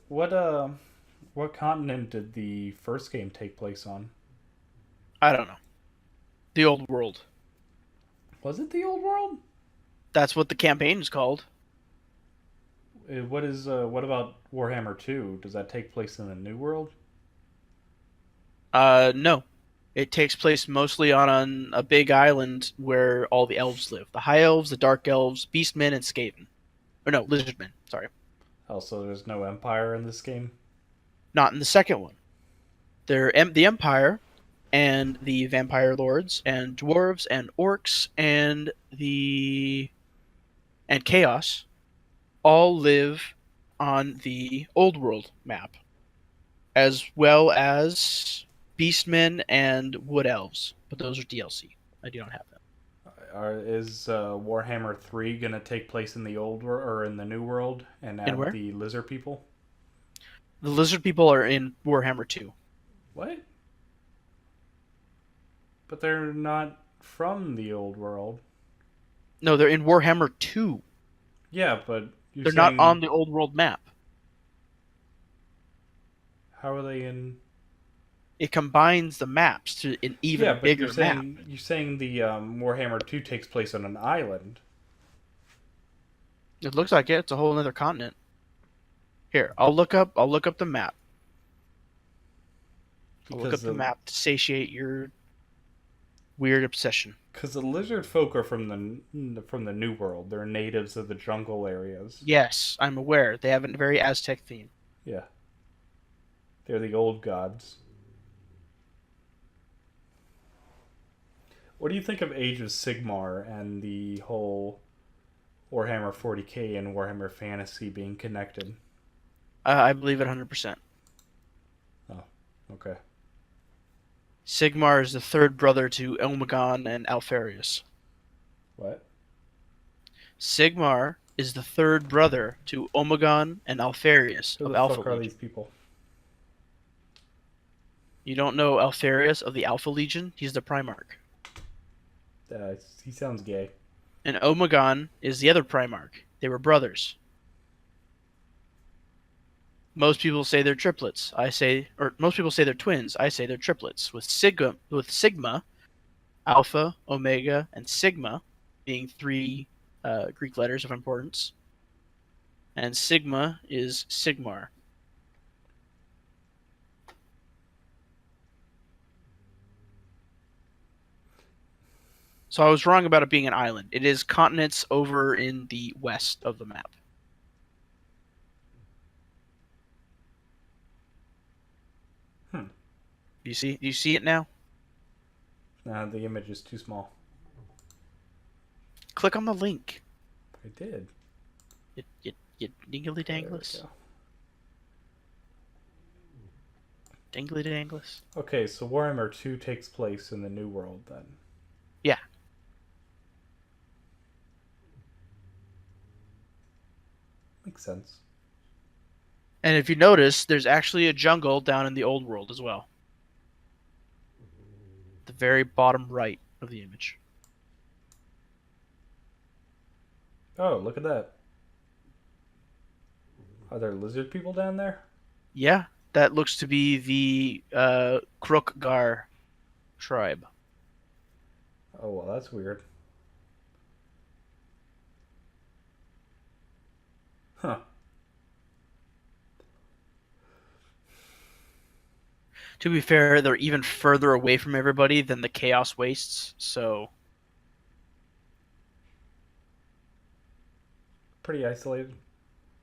What what continent did the first game take place on? I don't know. The old world. Was it the old world? That's what the campaign is called. What about Warhammer 2? Does that take place in the new world? No. It takes place mostly on a big island where all the elves live. The High Elves, the Dark Elves, Beastmen, and Skaven. Or no, Lizardmen. Sorry. Also, there's no empire in this game. Not in the second one. The Empire and the Vampire Lords and Dwarves and Orcs and Chaos all live on the Old World map, as well as Beastmen and Wood Elves. But those are DLC. I do not have them. Is Warhammer 3 gonna take place in the old world or in the new world and In add where? the lizard people? The Lizard People are in Warhammer 2. What? But they're not from the old world. No, they're in Warhammer 2. Yeah, but you're They're not saying on the Old World map. how are they in? It combines the maps to an even Yeah, but bigger map. you're saying the Warhammer 2 takes place on an island. It looks like it. It's a whole other continent. Here, I'll look up the map. I'll look Because up the map to satiate your weird obsession. Because the lizard folk are from the new world. They're natives of the jungle areas. Yes, I'm aware. They have a very Aztec theme. Yeah, they're the old gods. What do you think of Age of Sigmar and the whole Warhammer 40k and Warhammer Fantasy being connected? I believe it 100%. Oh, okay. Sigmar is the third brother to Elmagon and Alfarius. What? Sigmar is the third brother to Omegon and Alfarius Who of the Alpha fuck are Legion. these people? You don't know Alfarius of the Alpha Legion? He's the Primarch. He sounds gay. And Omegon is the other Primarch. They were brothers. Most people say they're triplets. Most people say they're twins. I say they're triplets. With Sigma, Alpha, Omega, and Sigma being 3 Greek letters of importance. And Sigma is Sigmar. So I was wrong about it being an island. It is continents over in the west of the map. Hmm. Do you see it now? Nah, the image is too small. Click on the link. I did. You dingly There we dangles. go. Dingly dangles. Okay, so Warhammer 2 takes place in the New World then. Yeah. Makes sense. And if you notice, there's actually a jungle down in the old world as well. The very bottom right of the image. Oh, look at that. Are there lizard people down there? Yeah, that looks to be the Krokgar tribe. Oh, well, that's weird. Huh. To be fair, they're even further away from everybody than the Chaos Wastes, so Pretty isolated.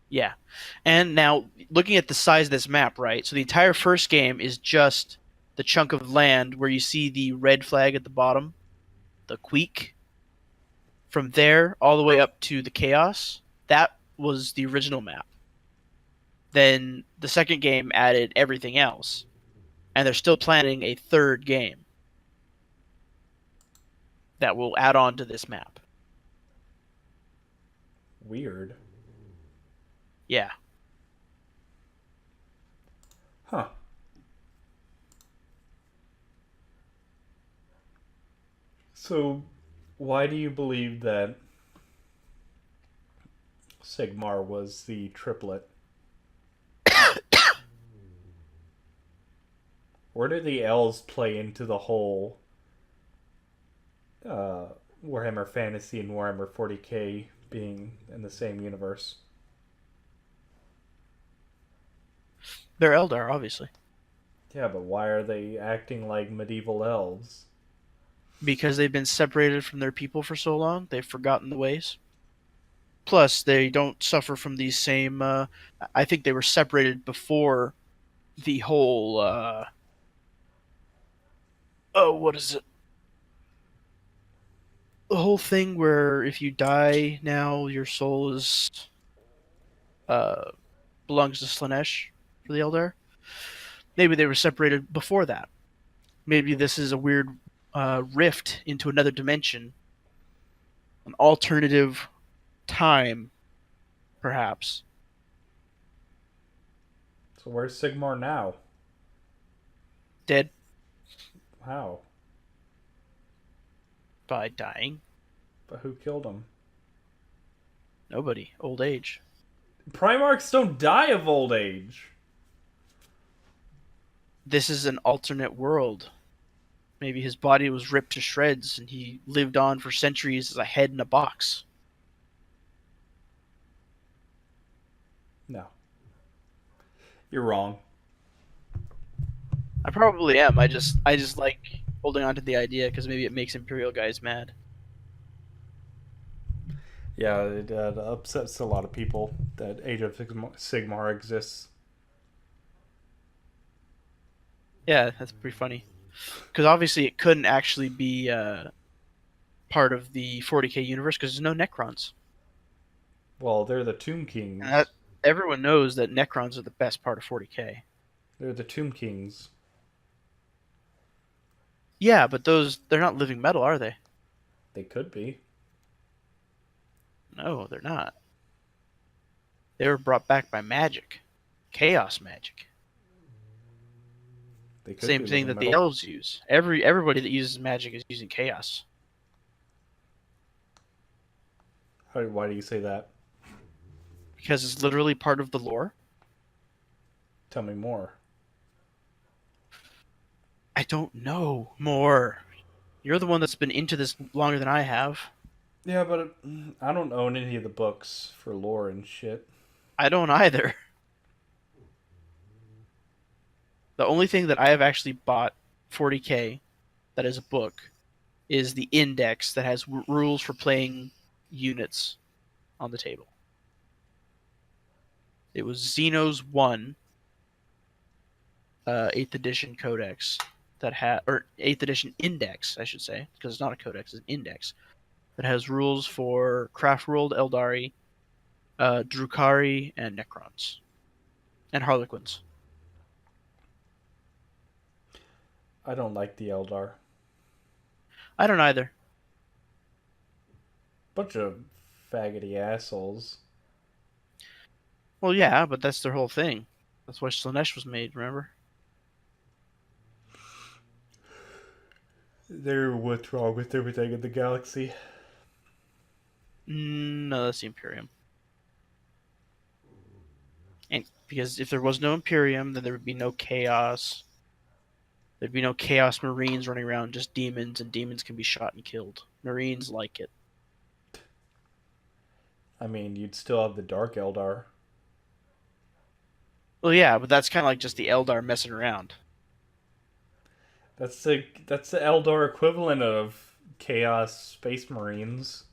yeah. And now, looking at the size of this map, right? So the entire first game is just the chunk of land where you see the red flag at the bottom, the Queek. From there, all the way up to the Chaos, that was the original map. Then the second game added everything else, and they're still planning a third game that will add on to this map. Weird. Yeah. Huh. So, why do you believe that Sigmar was the triplet? Where do the L's play into the whole uh, Warhammer Fantasy and Warhammer 40k being in the same universe? They're Eldar, obviously. Yeah, but why are they acting like medieval elves? Because they've been separated from their people for so long, they've forgotten the ways. Plus, they don't suffer from these same. I think they were separated before the whole. Oh, what is it? The whole thing where if you die now, your soul is uh, belongs to Slanesh for the Eldar. Maybe they were separated before that. Maybe this is a weird rift into another dimension, an alternative time, perhaps. So where's Sigmar now? Dead How? by dying. But who killed him? Nobody. Old age. Primarchs don't die of old age. This is an alternate world. Maybe his body was ripped to shreds and he lived on for centuries as a head in a box. No. You're wrong. I probably am. I just like holding on to the idea because maybe it makes Imperial guys mad. Yeah, it upsets a lot of people that Age of Sigmar exists. Yeah, that's pretty funny. Because obviously it couldn't actually be part of the 40k universe because there's no Necrons. Well, they're the Tomb Kings. And everyone knows that Necrons are the best part of 40k. They're the Tomb Kings. Yeah, but they're not living metal, are they? They could be. No, they're not. They were brought back by magic. Chaos magic. They could Same be thing living that the metal. elves use. Everybody that uses magic is using chaos. Why do you say that? Because it's literally part of the lore. Tell me more. I don't know more. You're the one that's been into this longer than I have. Yeah, but I don't own any of the books for lore and shit. I don't either. The only thing that I have actually bought 40k that is a book is the index that has rules for playing units on the table. It was Xenos 1 8th edition codex that had, or 8th edition index, I should say, because it's not a codex, it's an index that has rules for Craft World, Eldari, Drukhari, and Necrons, and Harlequins. I don't like the Eldar. I don't either. Bunch of faggoty assholes. Well, yeah, but that's their whole thing. That's why Slanesh was made, remember? They're what's wrong with everything in the galaxy. No, that's the Imperium. And because if there was no Imperium, then there would be no Chaos. There'd be no Chaos Marines running around, just demons, and demons can be shot and killed. Marines like it. I mean, you'd still have the Dark Eldar. Well, yeah, but that's kind of like just the Eldar messing around. That's the Eldar equivalent of Chaos Space Marines.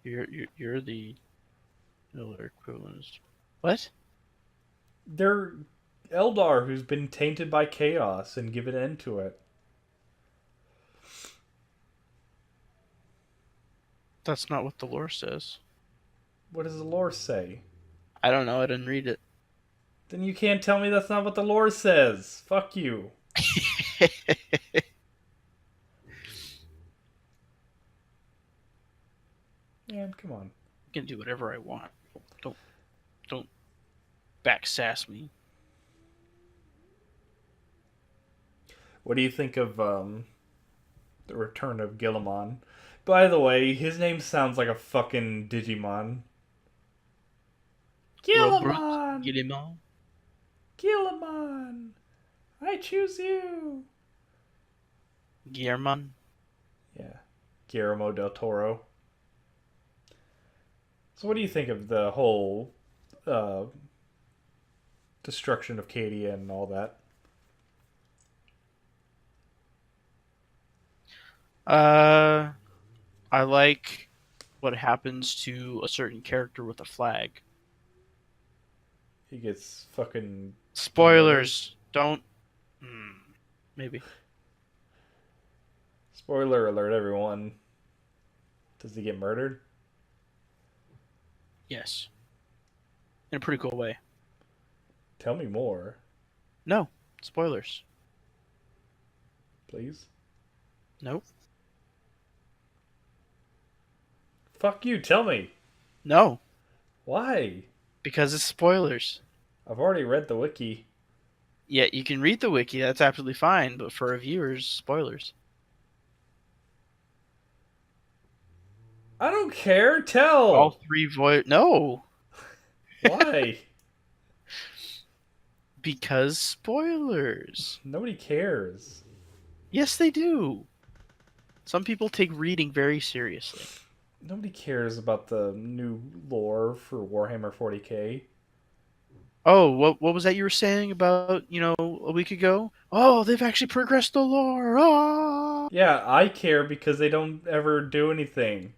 You're the Eldar equivalent. What? They're Eldar who's been tainted by chaos and given into it. That's not what the lore says. What does the lore say? I don't know. I didn't read it. Then you can't tell me that's not what the lore says. Fuck you. Man, come on. I can do whatever I want. Don't backsass me. What do you think of the return of Gilliman? By the way, his name sounds like a fucking Digimon. Gilliman! Gilliman. Gilliman! I choose you! Guillerman. Yeah. Guillermo del Toro. So what do you think of the whole destruction of Cadia and all that? I like what happens to a certain character with a flag. He gets fucking... Spoilers. Don't. Maybe. Spoiler alert, everyone. Does he get murdered? Yes. In a pretty cool way. Tell me more, No. Spoilers. please. Nope. Fuck you, tell me. No. Why? Because it's spoilers. I've already read the wiki. Yeah, you can read the wiki. That's absolutely fine. But for reviewers, spoilers. I don't care, tell! All three No. Why? Because spoilers. Nobody cares. Yes, they do. Some people take reading very seriously. Nobody cares about the new lore for Warhammer 40k. Oh, what was that you were saying about, a week ago? Oh, they've actually progressed the lore. Oh! Yeah, I care because they don't ever do anything.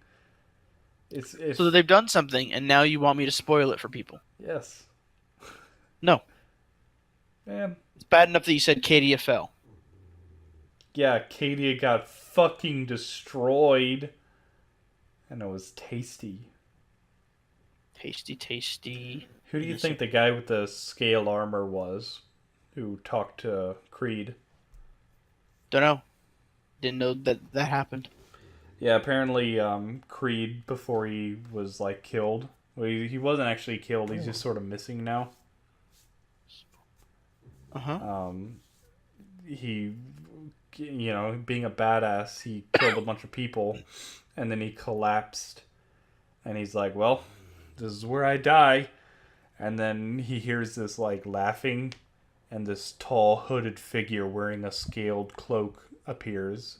It's So they've done something, and now you want me to spoil it for people. yes. No. Man. It's bad enough that you said Cadia fell. Yeah, Cadia got fucking destroyed. And it was tasty. Tasty. Who do you think the guy with the scale armor was who talked to Creed? Don't know. Didn't know that happened. Yeah, apparently Creed, before he was like killed, well, he wasn't actually killed, he's just sort of missing now. He, being a badass, he killed a bunch of people, and then he collapsed, and he's like, well, this is where I die. And then he hears this like laughing, and this tall hooded figure wearing a scaled cloak appears,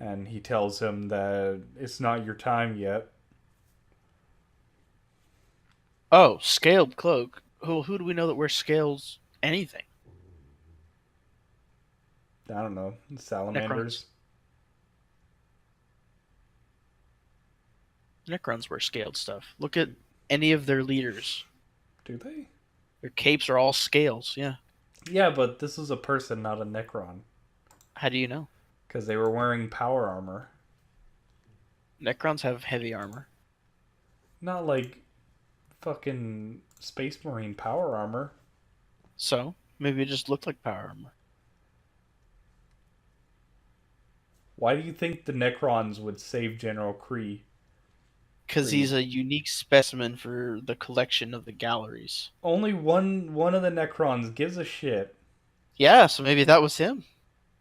and he tells him that it's not your time yet. Oh, scaled cloak. Who do we know that wears scales anything? I don't know. Salamanders. Necrons wear scaled stuff. Look at any of their leaders. Do they? Their capes are all scales, yeah. Yeah, but this is a person, not a Necron. How do you know? Because they were wearing power armor. Necrons have heavy armor. Not like fucking Space Marine power armor. So, maybe it just looked like power armor. Why do you think the Necrons would save General Kree? Because he's a unique specimen for the collection of the galleries. Only one of the Necrons gives a shit. Yeah, so maybe that was him.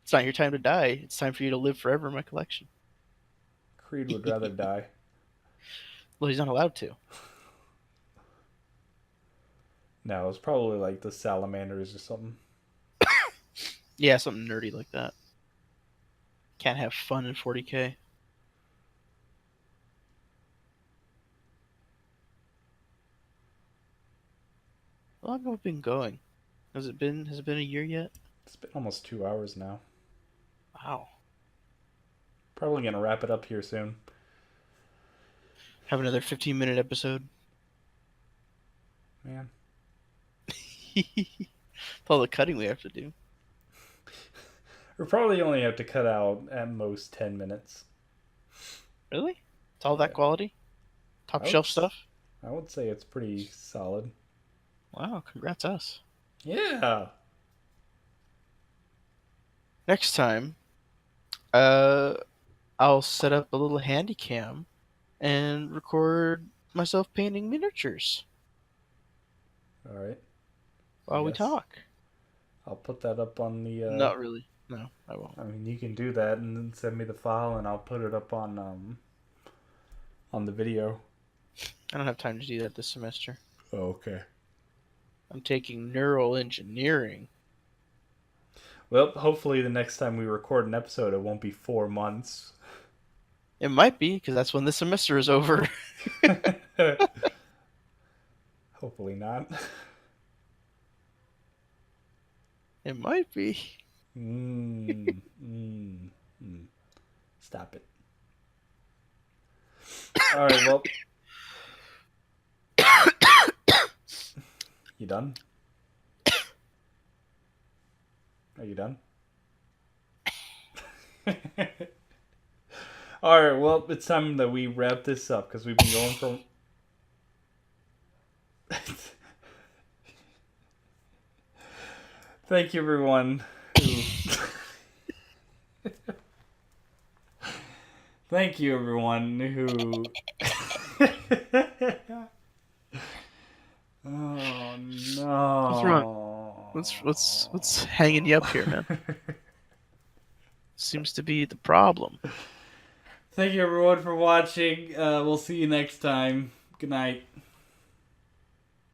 It's not your time to die. It's time for you to live forever in my collection. Creed would rather die. Well, he's not allowed to. No, it's probably like the salamanders or something. Yeah, something nerdy like that. Can't have fun in 40K. How long have we been going? Has it been a year yet? It's been almost 2 hours now. Wow. Probably gonna wrap it up here soon. Have another 15-minute episode. Man. All the cutting we have to do. We'll probably only have to cut out at most 10 minutes. Really? It's all that quality? Top shelf stuff? I would say it's pretty solid. Wow, congrats us. Yeah. Next time, I'll set up a little handy cam and record myself painting miniatures All right. while we Yes. talk. I'll put that up on the... Not really. No, I won't. I mean, you can do that and then send me the file and I'll put it up on the video. I don't have time to do that this semester. Oh, okay. I'm taking neural engineering. Well, hopefully the next time we record an episode, it won't be 4 months. It might be, because that's when the semester is over. Hopefully not. It might be. Stop it. All right, well. You done? Are you done? All right, well, it's time that we wrap this up because we've been going from... Thank you, everyone. Thank you, everyone who... Oh, no. What's wrong? What's hanging you up here, man? Seems to be the problem. Thank you, everyone, for watching. We'll see you next time. Good night.